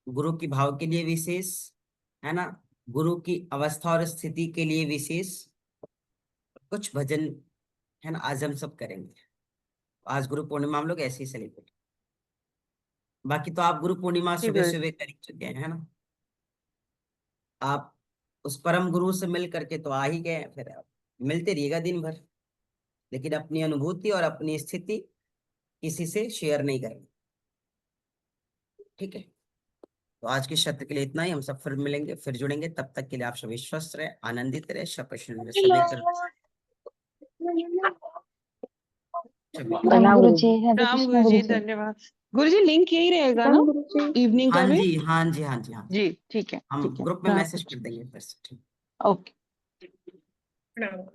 गुरु की भाव के लिए विशेष, है ना, गुरु की अवस्था और स्थिति के लिए विशेष कुछ भजन, है ना, आज हम सब करेंगे। आज गुरु पूर्णिमा हम लोग ऐसे ही सेलिब्रेट। बाकी तो आप गुरु पूर्णिमा जी सुबह गुरुजी। सुबह कर ही चुके हैं, है ना। आप उस परम गुरु से मिल करके तो आ ही गए हैं, फिर आप मिलते रहिएगा दिन भर, लेकिन अपनी अनुभूति और अपनी स्थिति किसी से शेयर नहीं करेंगे, ठीक है। तो आज के सत्र के लिए इतना ही, हम सब फिर मिलेंगे, फिर जुड़ेंगे, तब तक के लिए आप सभी स्वस्थ रहे, आनंदित रहे, सभी कर सभी। प्रणाम गुरुजी। राम गुरु जी, धन्यवाद। गुरु जी लिंक यही रहेगा ना इवनिंग हाँ का भी? जी, हाँ जी, हाँ जी, हाँ जी। जी ठीक है, हम ठीक है। ग्रुप में राम मैसेज गुरु कर जी। देंगे फिर से, ठीक। ओके। प्रणाम।